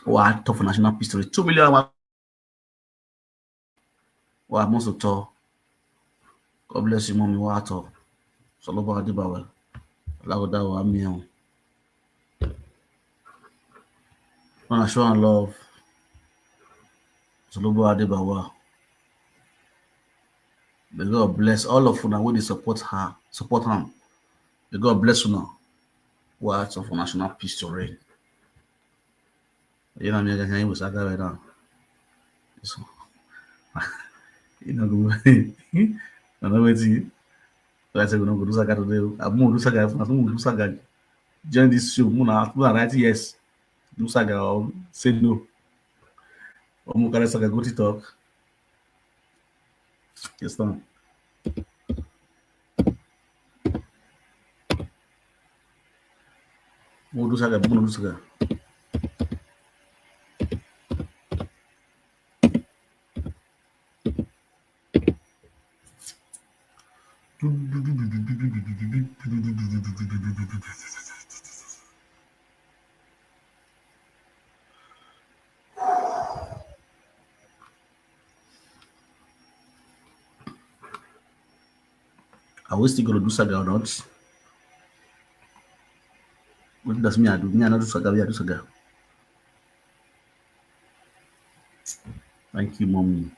What tough for national history. 2 million. What most of all. God bless you, mommy. What tough. Solobo Adebawe. Lagoda wa miyan. Wanna show and love. Solobo Adebawe. May God bless all of you now when they support him. May God bless you now. What of national peace to reign. You know what I mean? I right now. So, you know, I know what you. I said, we're not going to do Saga today. I'm going to do Saga. I'm going to do Saga. Join this show. Muna right? Yes. Do saga or say no. Omukare saga go to talk. Yes, done. Do saga, do saga. Are we still going to do saga or not? What does me I do? Me I not do saga, we I do saga. Thank you, mommy.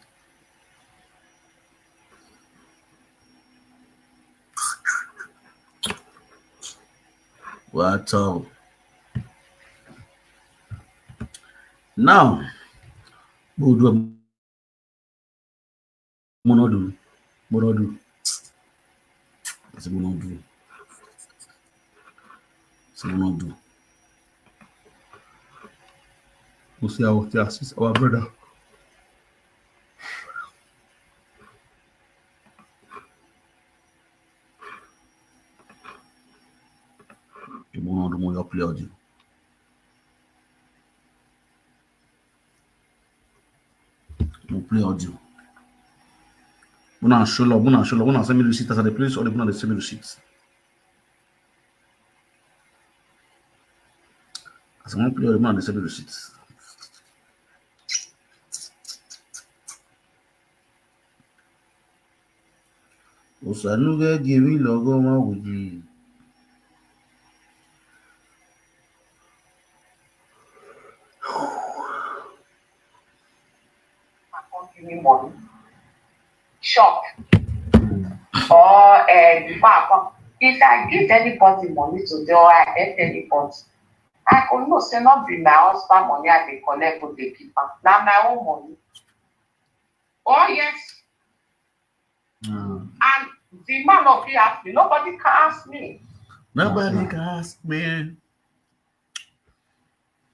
What now? We'll do a monodu. Monodu. It's a monodu. It's a monodu. We'll see how to assist our brother. The monodu more play audio. We'll play audio. Muna show love, muna send me receipt as at the place or the muna send me receipts. As I want play or the muna send me receipts. Osanuga giving logo ma wuji. Give me money. Shop. Or if I give anybody money today or I get anybody, I could not say not be my husband money I dey collect for the keeper. Now my own money. Oh yes. And the man of you ask me, nobody can ask me. Nobody can ask me.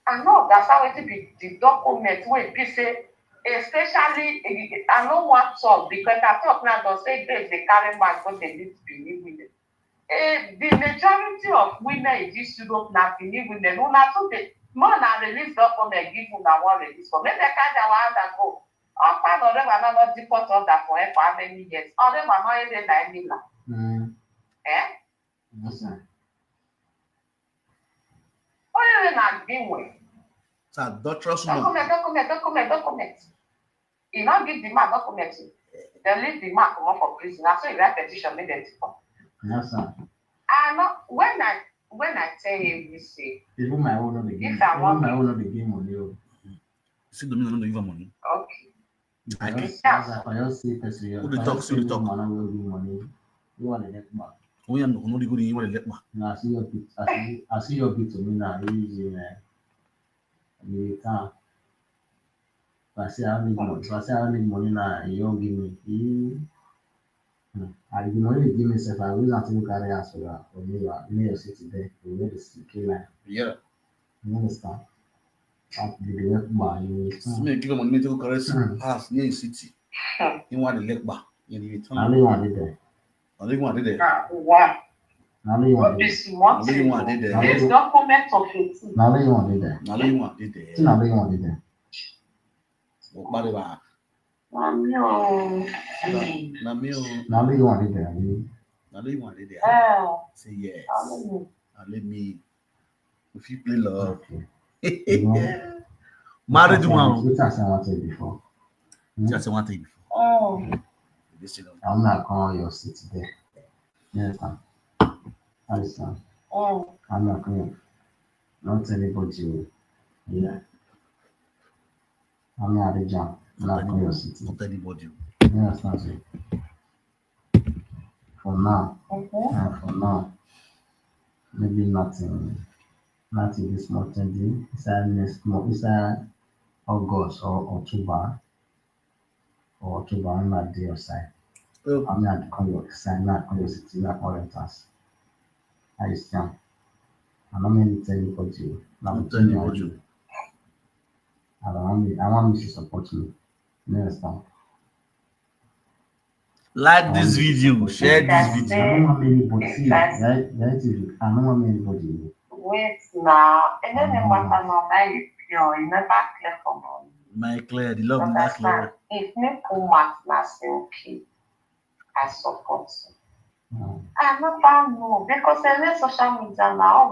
I know that's how it be the document wey be say, especially I don't want talk because I talk now don't say they carry man because they need to believe with it. The majority of women in this Europe now believe women. No, not today. More than release document give you now one release for. Maybe they can't want to go. All part of them are not deport on that for how many years. All them are not even 9 million. Eh? Yes, sir. All even are being way. Document. You not give the man document. They leave the man come up for prison. That's why you write petition make them deport. Yes, sir. And when I tell you this say, Even my own of the game. If I want my own of the game on you. See the million, don't give her money. Okay. I can't. I just see person. Who the talk? See the talk. Man, will give money. You want to get back? We are not good. You want to let me. Now I see your bit. I see your bit to me now. You can't. I say I need money. I say I need money now. You don't give me. I give money. Give me self. I will not take carry as well. Or me your city there. You know the city line. Yeah. You understand? The work by you. Me give money to carry pass near city. You want to let back. You need to. I don't want it there. I don't want it there. Wow. I don't want it. This one. I don't want it there. This document of it. I don't want it there. I don't want it there. I don't want it there. What about Namio. Namio? Now they want it there. Now they want it there. Oh. Say yes. Hallelujah. And let me. If you play love. Okay. Married one. Which I wanted before. Just one thing before. Oh. I'm not calling your city there. Yes, sir. Understand? Oh. I'm not going. Not anybody. Yeah. I'm not a jump. I'm not calling your city. Not anybody. Yes, that's it. For now. Okay. For now. Maybe nothing. Nothing this month. Next month. It's August or October. Or October. I'm not there side. I'm not calling your side. Not calling your city. Not calling us. I stand. I'm not going to tell anybody. Not anybody. I want me to support me. You understand? Like this video, share this video. I don't want anybody. See, that I don't want anybody. Wait now. And then the matter now that you pure, you never clear for me. My clear, the love not clear. If me pull my class, okay, I support you. No. I never know because every social media now,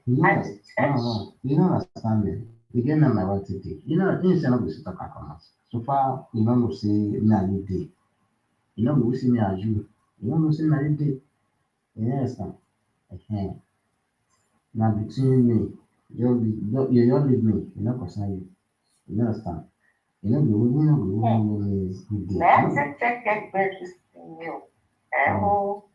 No. You don't understand me. You get me my work today. You know, things are not going to talk about. So far, you don't say me a new day. You know, we see me as you. You don't see me a new day. You understand? Okay. Now between me, you leave me. You know, concern you. You understand? You know, the woman is good. Let's check it very new.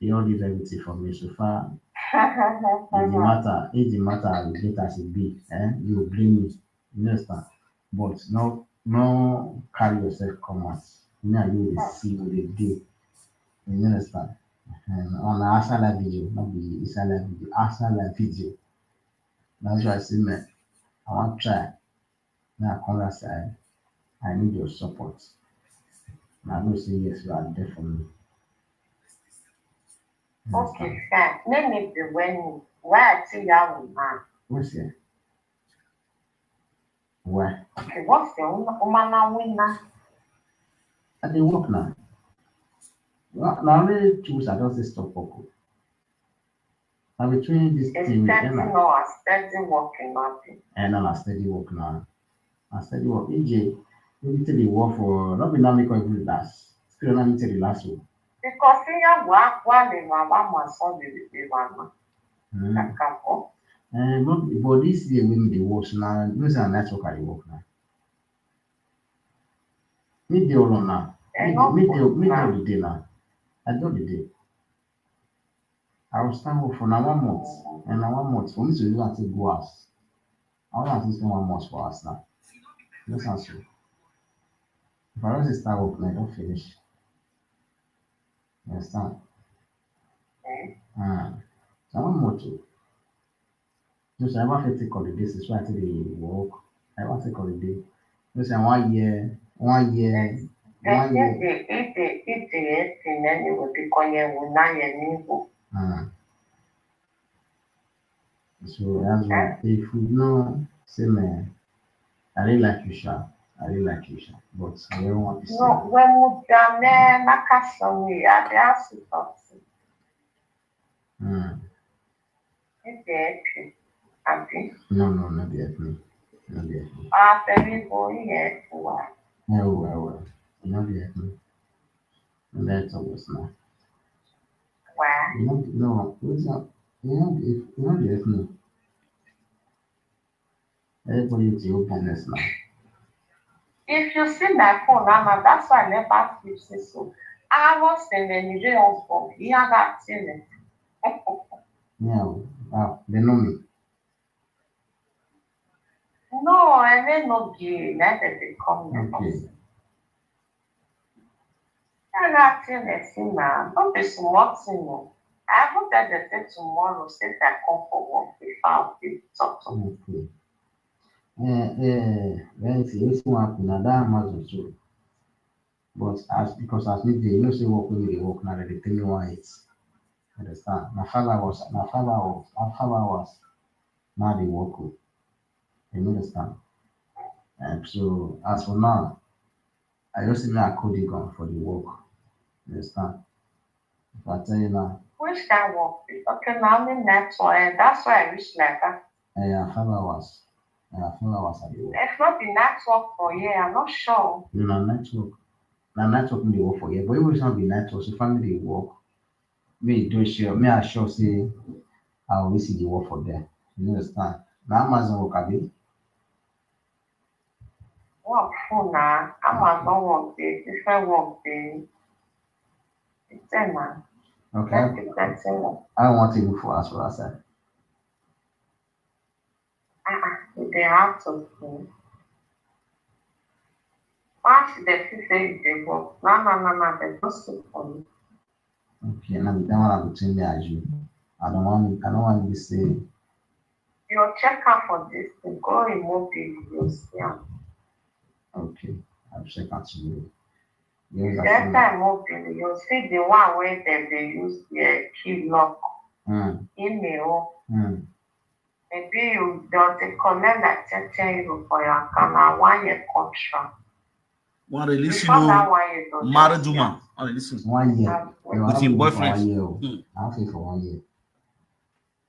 You don't leave everything for me so far. If the matter I will get as it be, you will blame me. You understand? But no carry yourself come out. Me and you will see what they do. You understand? On the Asala video, not the Isala video, Asala video. That's why I say, man, I want to try. Now I come outside. I need your support. And I know say yes, you are there for me. Okay, fine. Let me be when why I see young man. What's it? Why? Okay, what's the woman winner? I dey work now. Now only choose I don't say stop work. Now between this It's thing, 30 hours, 30 working nothing. and I'm a steady work now. I steady work. EJ, we tell the work for not be now make every last. Still not tell the last one. Because here work while the mama son the mama. But this year when they work now, those are network I work now. Me dey all now. Me dey the day now. I do the day. I will stand up for now 1 month. And now 1 month for me to even take go house. I want to spend 1 month for us now. That's answer. If I don't start work now, I don't finish. You understand? So 1 month too. Just I want to take holiday, so I take the work. I want to take holiday. Just 1 year. So that's why if we know, say man, I really like you, Sha. I really like you, Sha. But I don't want to say. No, when we done na kasami, I ask you something. Iye-eki, abi? No, not the ethnic. Not the ethnic. Very boy, yes, why? Well. Not the ethnic. And that's always not. Why? No, it's not. You know the ethnic. Everybody is your business now. If you see my phone, Anna, that's why I never sleep since so. I was in the Nigerian husband. He had that thing. Yeah, wow, they know me. No, I may not be. Never they come. Okay. And that thing is in now. Don't be smart, you know. I hope that they say tomorrow, since I come for work, without the talk to me. Okay. Then see, it's what happened at that Amazon too. But because as me, they know say work when they work now, they tell me why it's. Understand? My father was now they work with. You understand? And so as for now, I just see me a coding gun for the work. You understand? If I tell you now. Which can work? Okay, now I'm in network, and that's why I reach like that. 5 hours. 5 hours at the work. If not the network for you, I'm not sure. No, network. Now network they work for you, but it will not be network. So family they work. Me do sure. Me I sure say I will see the work for them. You understand? Now Amazon work a bit. Work for now. Amazon work day, different work day. It's man. Okay. I don't want to look for us for outside. They have to do. Once they say they work, no, they don't sleep for me. Okay, now that one between me and you. I don't want to be saying. you check out for this thing, go remove the yeah. Okay, I'll check out you. Yes, that time open, you see the one where they use the key lock. Email. Maybe you don't connect like 10 euro for your account, 1 year contract. One release you married woman. Listen. 1 year. With your boyfriend. I'll pay for 1 year.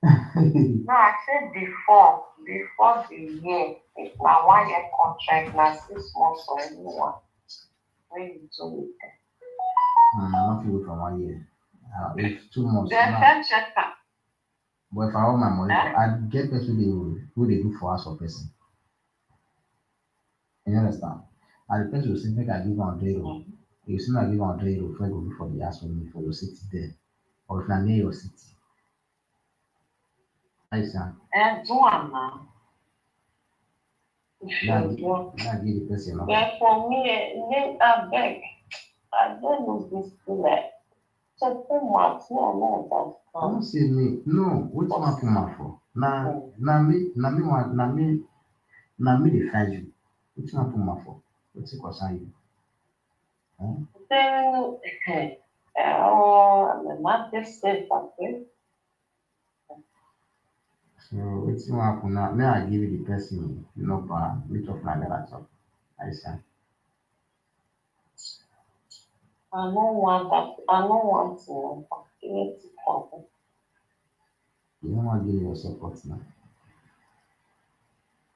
No, I said before the year. It's like 1 year contract, like 6 months or anyone. When you do it. I'm not paying for 1 year. If 2 months. Then check out. But if I want my money, I get person who they do for us or person. You understand? And the person will say, make I give 100 euro. You see, I give 100 euro before I go for the ask for me for your city there. Or if I near your city. I say, and do one now. Now give the person. Yeah, for me, I beg. I don't know this like. So too much, no, don't say me. No, what's my for for? Na me defend you. What's my for? What's it concern you? Then, the man said that. So what's my happen now? May I give you the person, which of my laptop? I say. I don't want that. I don't want to. You don't want to give yourself what now?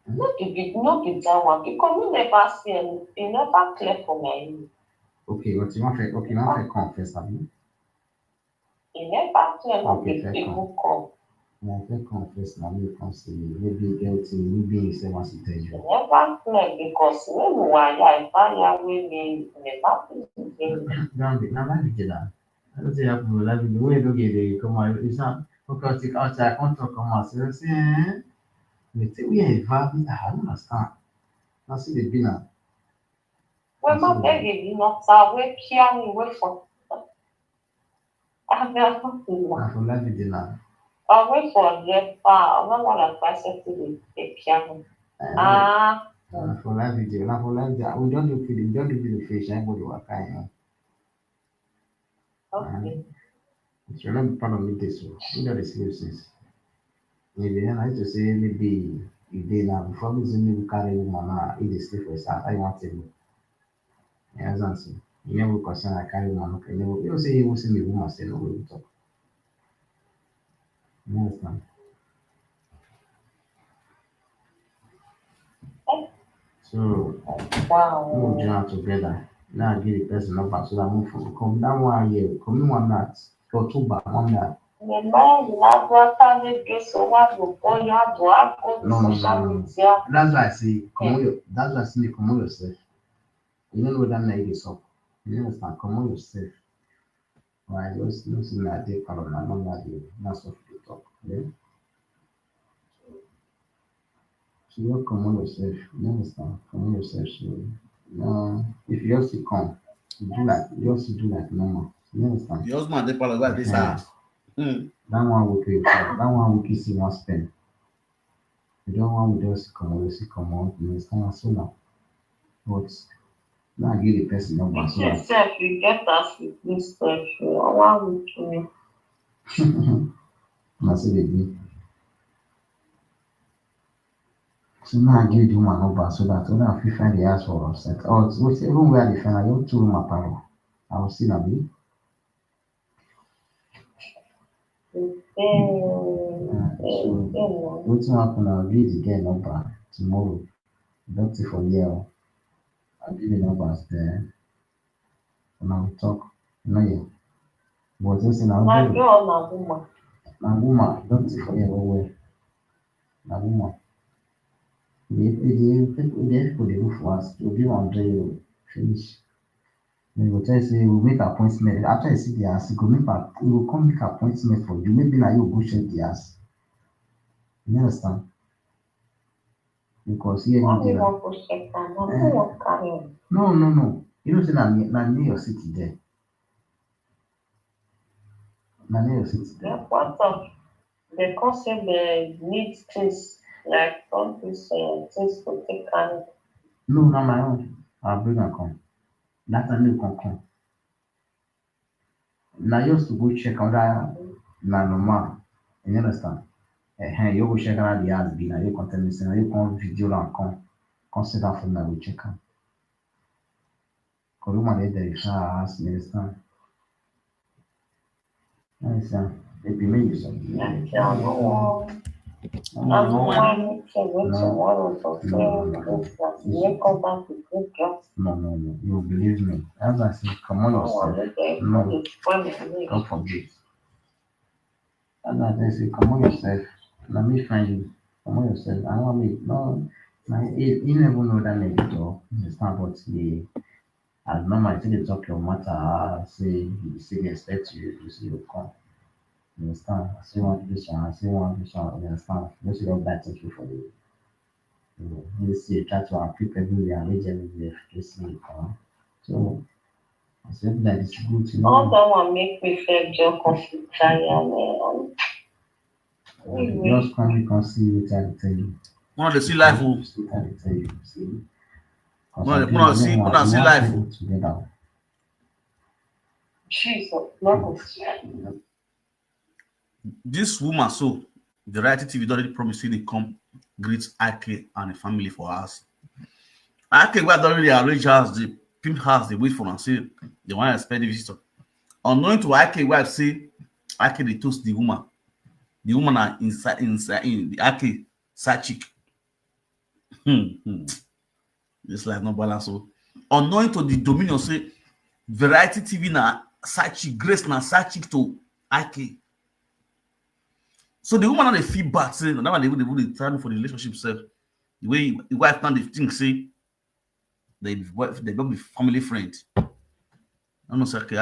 Not that one because you never see any, you never clear for me. Okay, what you want to confess, have you? You never clear for the people come. Yeah, I confess now, you can see maybe guilty, maybe you say once you tell you. You never clear because maybe if I women never Now let me get that. I don't say I have to let me the way you get it, come on, it's not because it's outside, I can't talk on myself, say, we are involved, I don't understand. I see the dinner. When my baby did not away, piano away for. I never for let me dinner. I wait for the bar. I want to pass it to the piano. For live video, now for live video, we don't do the fish, everybody will kind. Okay. It's not part of me this way. We don't receive since. Maybe I like to say maybe if they now before me maybe carry woman now, if they stay for a start, I want to. Yeah, that's it. You never concern I carry woman, okay. You say you will see me woman say no we will talk. You understand? So we join together. Now I give the person number so that move from come down 1 year, come in 1 night, go 2 back 1 night. No. That's why I say that's why I say come on yourself. You don't know that night is up. You understand? Come on yourself. Right, just no see that they call on not stuff to talk. Yeah. So you come on yourself, you understand? Come on yourself. So if you just come, you just do like normal. You understand? Your husband they follow like this house. That one week you see one spend. You don't want to just come on, you understand? So now. But now give the person number so that you get us with this stuff. I want to that's it baby. So now I give the woman number so that when I find the house for upset. Or even where they find I don't tell my parent. I will see that be. So what's happen? I'll give the girl number tomorrow. Don't say for year. I'll give the numbers there. And I'll talk. No, yeah. But just in our woman, don't say for year away. Na woman. The people they do for us, to be 100 euro, finish. They will tell you, say, we'll make appointment. After you see the ass, we will come make appointment for you. Maybe now you go check the ass. You understand? Because here you do No. You know, say na near your city there. Na near your city there. What of the concept need things Like all these things to take care. No, not my own. I'll bring and come. That time you can come. Now you used to go check on that na normal. You understand? You go check out the house be now you can tell me say now you come video and come sit down for me we check am. Cause woman dey there if I ask me understand. Understand? Maybe maybe something. Yeah, no, I'm one tomorrow for saying that you come back to good drugs. No. You believe me. As I say, come on yourself. No, God forbid. As I say, come on yourself. Let me find you. Come on yourself. I want me. No, you never know that name at all. Understand what he as normal say they talk your matter, say you say they expect you to see you come. You understand? I say one this one, I say one this one, you understand? You see that bad thing for you. You see, try to keep everywhere, arrange everywhere to see you come. So I said that it's good to All know. that one make me feel joke of Italian. Just come, you can see what I tell you. One of the see life. See what I tell you. See. Una see life. Together. Jesus, no. This woman, so the reality TV already promised they come greet Ike and the family for us. Ike we had already arranged house, the pimp house, they wait for and say they want to expect the visitor. Unknowing to Ike, wife say Ike they toast the woman. The woman are inside in the Ike side chick. This life no balance. So unknowing to the dominion say variety TV na side chick, grace na side chick to Ike. So the woman they feel bad, say that one they try for the relationship self. The way the wife now they think say they don't be family friend. I don't know say they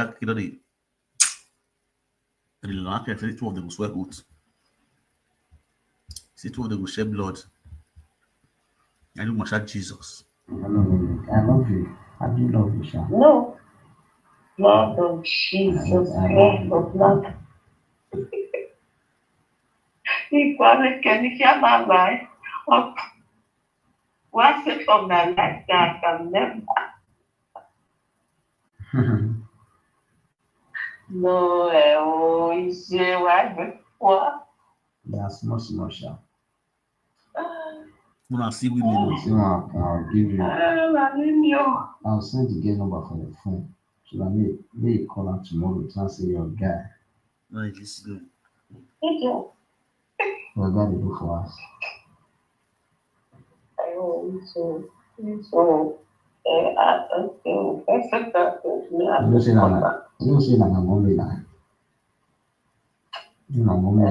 say two of them will swear good. See two of them will shed blood. And you must have Jesus. I love you. I do love you, Sha. No. Lord of Jesus, Lord of love. Igual que ni que my life. What's it of my life that I can never? No, is what? That's small, Sha. When I see women, See what I'll give you. I'll send the girl number for your phone. So that may call her tomorrow to say your guy. like this. Thank you. Your guy will do for us. I want to. I don't think that's You don't say that. You don't say that I'm only like. You know, mommy.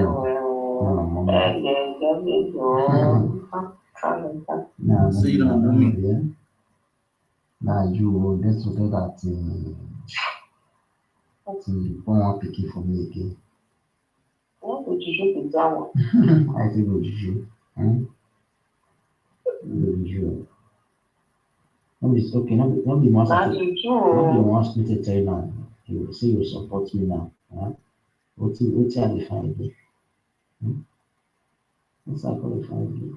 Nah, So you don't know me. Yeah. Now you will get to do that one picky for me again. What would you do with that one? I think with you. With you. No, it's okay. Not be once. Not be once me to tell you now. You will say you support me now. What are the family? What's that called the family?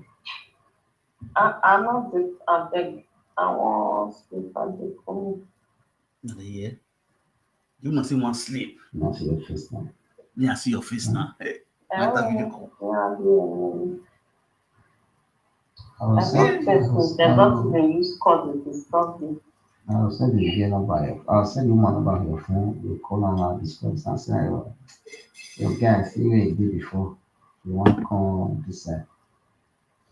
I'm not this. I beg. I want sleep and they come. Yeah. You must see one sleep. Now see your face now. Yeah, I see your face now. Hey, I think they're not even use code to disturb me. I'll send you the number. I'll send you one number your phone. You call on our discuss and say, your guy, see where you did before. You want to come this side.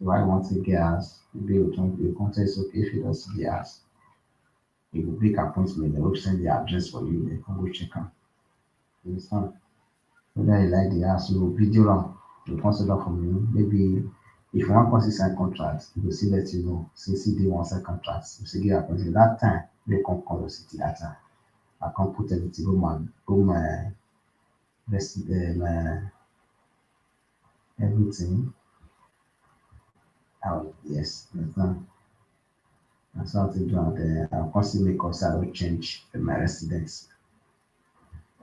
So I want to get us. Maybe you can say it's okay if you don't see the ass. You will make appointment. They will send the address for you. They can go check out. You understand? Whether you like the ass, you will video on. You consider from you. Maybe if you want to sign contract, you will see let you know. See they want sign contracts. You see get appointment. That time they come call your city. That time I can put everything go my rest my everything. Oh yes, understand. That's how to do it. I'll constantly because I will change my residence.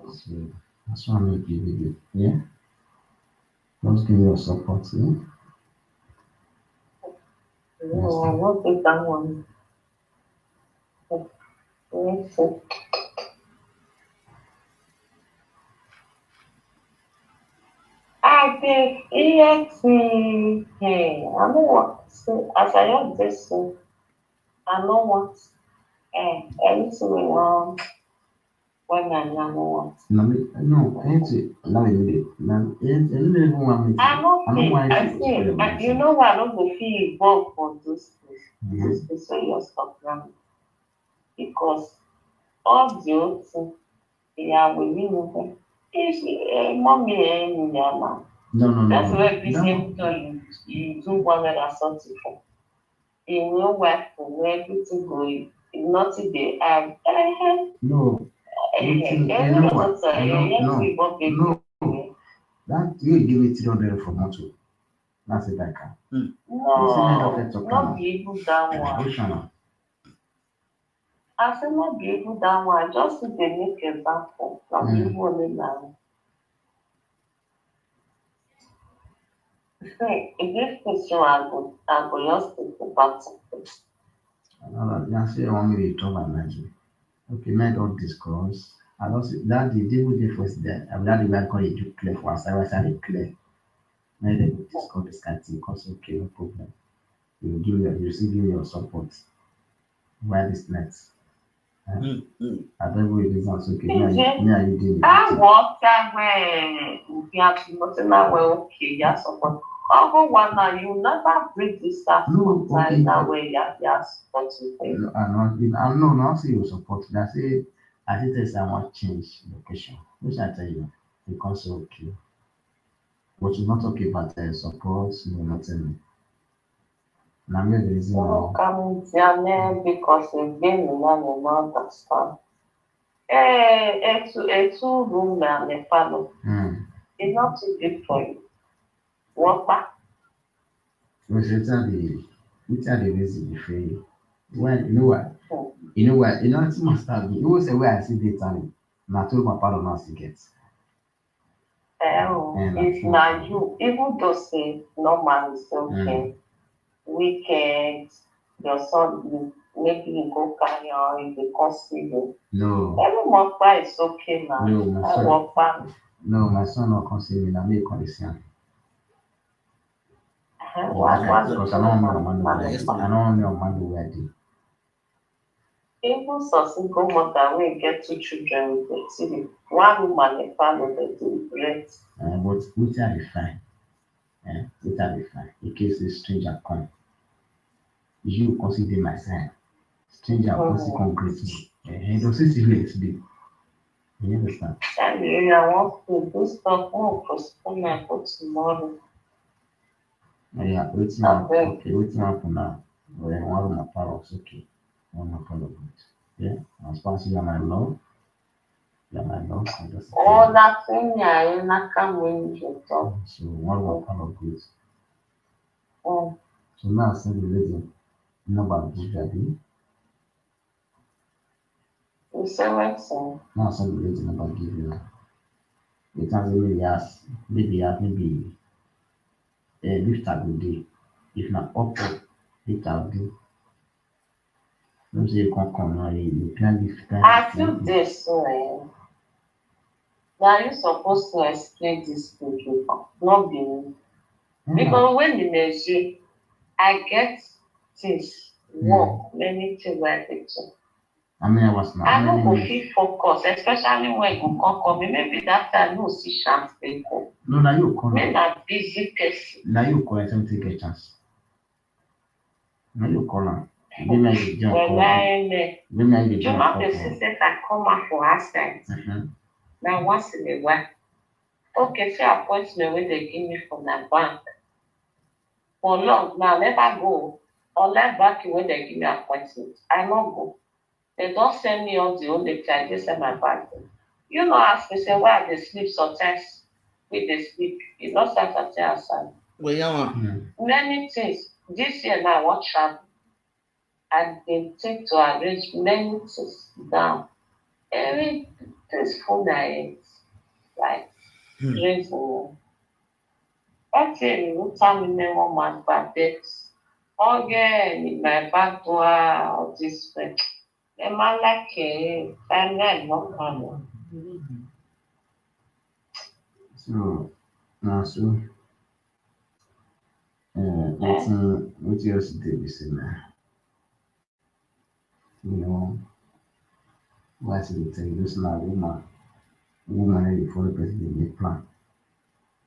So that's why I'm making video. Yeah. Just give me your support. Yeah? No, I won't take that one. Let's see. I think iye-eki. Hey, I know what. So, as I have this, I know what. Anything we want. When I know what. No, anything. No, you want me I know I know why I see. You know what? I don't go feel involved for this place. This place where you're stuck now. Because all the old things, they are within them. If mommy and now. No. That's why we same time you do one and something for. In your wife for everything going, nothing they have. No. Everyone No. That you give me 300 for motor. That's it, I can. No, not be able that one. I say not be able that one. Just to dey make example. Not be able only now. Say, if this question I go just take the battle. You say I want me to talk about Nigeria. Okay, let us discuss. I don't see that the devil dey first there. I'm glad the man call it clear for us. I was saying clear. Let them discuss this kind of thing. Cause okay, no problem. You will give your support. Why this night? I don't know if this is okay. Me and you deal with I it. walk that way. You have to nothing that way. Okay, yeah, support. Over one now, you never bring this stuff. No, okay. That way, yeah, support you. I'm not say you support. I say I want change location. Which I tell you because okay. But you not talk about support, no nothing. Now me the reason now. Come down because again you don't understand. It's two room and a panel. It's not too deep for you. Walk back. Which it's the reason you feel. When you know what, it's must have been. You will say where I see data. Now told my partner not to get. It's not you. Even though say normal is okay. Weekends, your son maybe you go carry on if they come see you. No. Every walk by is okay now. No, my I son. walk back. No, my son not come see me. Now me condition. Because I don't know on Monday wedding. Even so single mother when get two children with the city. One woman and family they do great. But which are the fine? Which are the fine? In case a stranger come, you consider my son. Stranger come greet me. He doesn't see me today. You understand? I want to do stuff more postpone and for tomorrow. Yeah, waiting happen now. One of my parents, okay. One of my parents. Yeah, I'm supposed to be my love. Yeah, my love. Oh, that thing, yeah, you're not coming to talk. So, one of my parents good. Oh. So now I send the lady, nobody give you. You say what, sir? Now I send the lady, nobody give you. It has maybe lift I will do. If not upward, lift I will do. Don't say you can't come now, you can lift. I feel this way. Now you're supposed to explain this to people, not be. Because when you measure, I get things, work, many things like that. I mean, I was not. I don't go feel focus, especially when you come. Maybe that time no see chance people. No, now you call. Men are busy person. Now you call and something get chance. Now you call them. When I jump. When I jump. You know the system that come out for outside. Now once in a while. Okay, say appointment when they give me from my bank. For long now, never go. Unless back when they give me appointment, I not go. They don't send me on the only time, they send my bag. You know, ask me, say, why they sleep sometimes with the sleep? You don't start to tell outside. Many things. This year now, I want travel. And they take to arrange many things down. Every peaceful night, like, dreams. Okay, you tell me one man bad debts. Again, my back door this way. The man like it, and then no problem. So, now, so, what else did we say now? You know, what's the thing? This now, woman, and you follow person, they plan.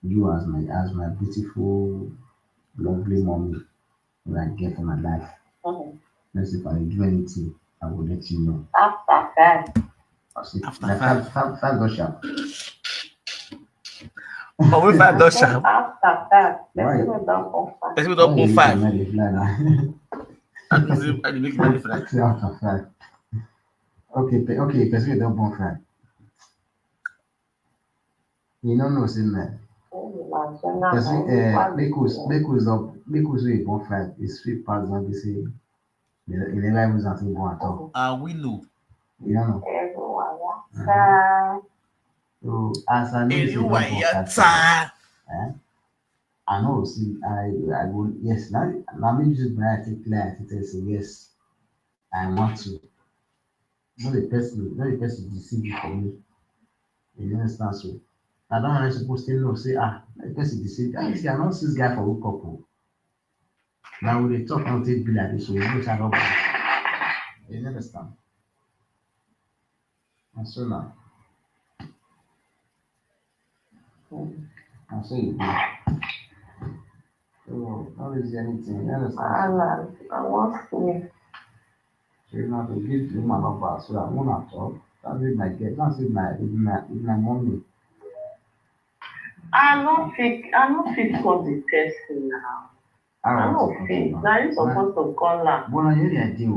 You as my beautiful, lovely mommy that I get for my life. Let's if I do anything, I will let you know. After that. After five go sharp. Oh, we five dollars sharp. After that, Why? let's don't offer. Let's go up 5. Okay, I make it different. after 5. Okay, person don't born 5. You don't know, say man. Because we born 5 is 3 parts when they say the life is nothing born at all. We know. You don't know. So as I know, I know. See, I go yes. Now me just buy a clear. I say yes. I want to. Not the person deceive you for me. You understand? So I don't want supposed to know. Say the person deceive. I say I not see this guy for hook up. Now we talk not take be like this. So you know I don't. You understand? And so now. I say you do. So not is anything. You understand? I want to. So you know to give you my number so that I won't talk. That's it my get. That's it my mommy. I don't fit call the person now. I don't fit. Now you supposed to call her. But I hear the idea.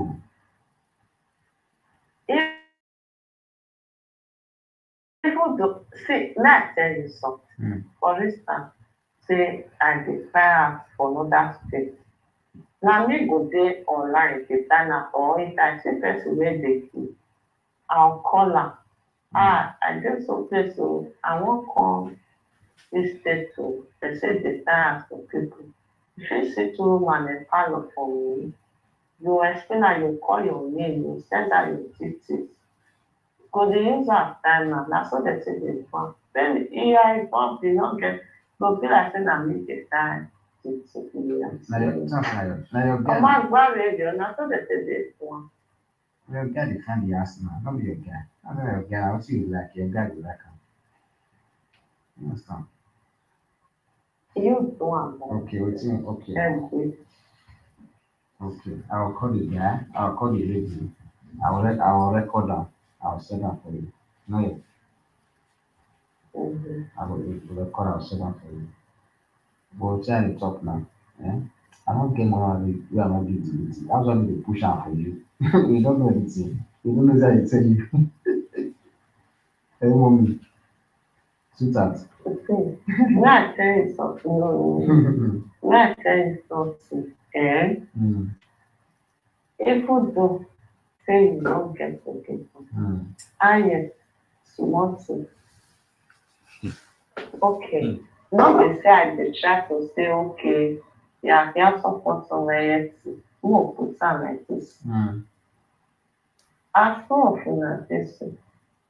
People do see. Let I tell you something. For instance, say I declare for another state. Now me go there online, the time or if I see person where they keep, I'll call her. I just okay, so I won't come this state to they say the time for people. If you see 2 women and follow for me, you explain and you call your name, you send out your details. Because they use that time now, that's what they say they want. Then you are involved, you don't get, but feel like saying I make the time. Now your Come on, grab radio, that's what they say they want. Your guy the kind the ass now, not be your guy. I know your guy, I'll see you like your guy will like him. You understand? You don't. Okay, okay. Okay, I'll call the guy, I'll call the lady, I will record them, I'll send them for you. No, yeah. I will record, I'll send them for you. But try to talk now. I don't get more we are not doing it. That's why they push out for you. You don't know anything. You don't know that I tell you. Hey mommy. Sweetheart. Okay. When I tell you something, when I tell you something, even though say you don't get forgiven, I yet want to. Okay. Not to say I dey try to say okay, yeah, you have support somewhere else. Who put am like this? As for una this,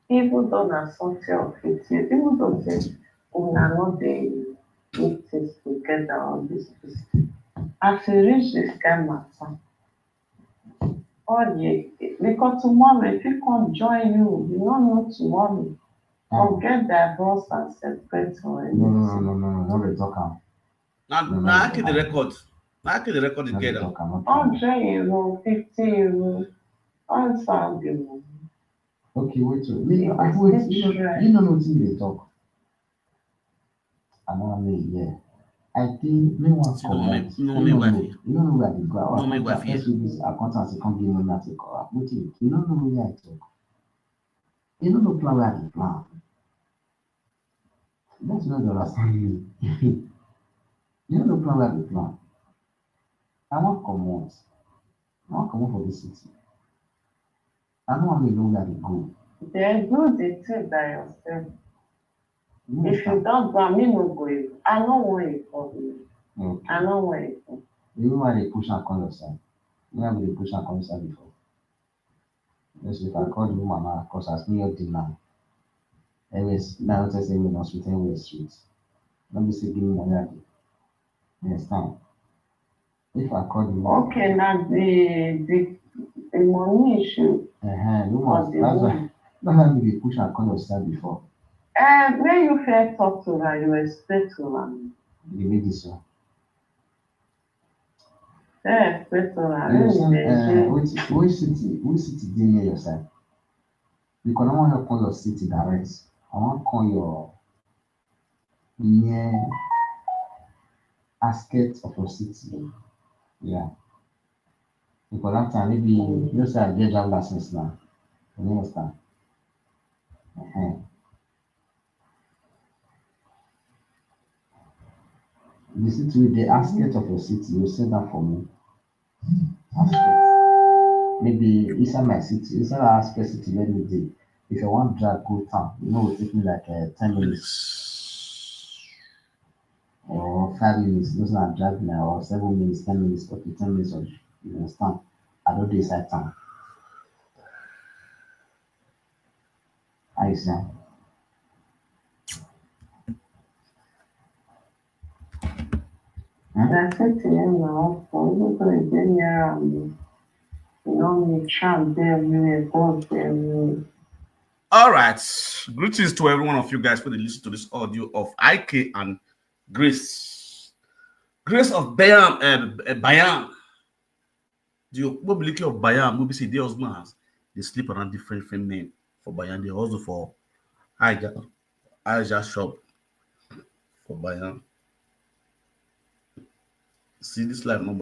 even though na something of it, even though say una no dey do things together on this place, as e reach this kind matter, because tomorrow if you come join you, you no know tomorrow. Forget divorce and separate or anything. No, they talk am. Now I keep the record. I keep the record together. 100 euro, 50 euro, all sound the money. Okay, wait. You don't know what they talk. I know me, yeah. I think me want comment. You don't know where they go. No, me wife here. This accountancy can't give money to go. You don't know where I talk. You don't know plan where I plan. That's not the understand me. You don't know plan where I plan. I want come for this city. I don't want to know where they go. Then do the thing by yourself. If you don't go, me no go. I don't want it for you. Okay. I don't want it. Even when they push and come your side, you have they push and come your side before. Yes, if I call the woman now, cause as me your dinner. Anyways, now let's say we hospital we street. Let me say give me money again. You understand? If I call the woman, Okay, now the money issue the for woman, the that's woman. why don't have me push and come your side before. When you first talk to her, you expect to her. The lady so. Expect to her. You When you understand? dey Which city dey near your side? Because I want to call your city direct. I want call your near aspect of your city. Yeah. Because that time maybe you say I get job license now. You understand? The city with the aspect of your city, you say that for me. Aspect. Maybe inside my city, inside our aspect city, let me do. If I want drag go town, you know, it take me like 10 minutes or 5 minutes. Those are drag now or 7 minutes, 10 minutes, okay, 10 minutes of you understand. I don't do inside town. I see. That's it now. So you're going to get near you know me tramp there, boss there. All right. Greetings to every one of you guys for the listen to this audio of IK and Grace. Grace of Bayan. The mobility of Bayan, maybe say the husbands, they sleep around different name for Bayan. They also for Aja shop for Bayan. See this live number.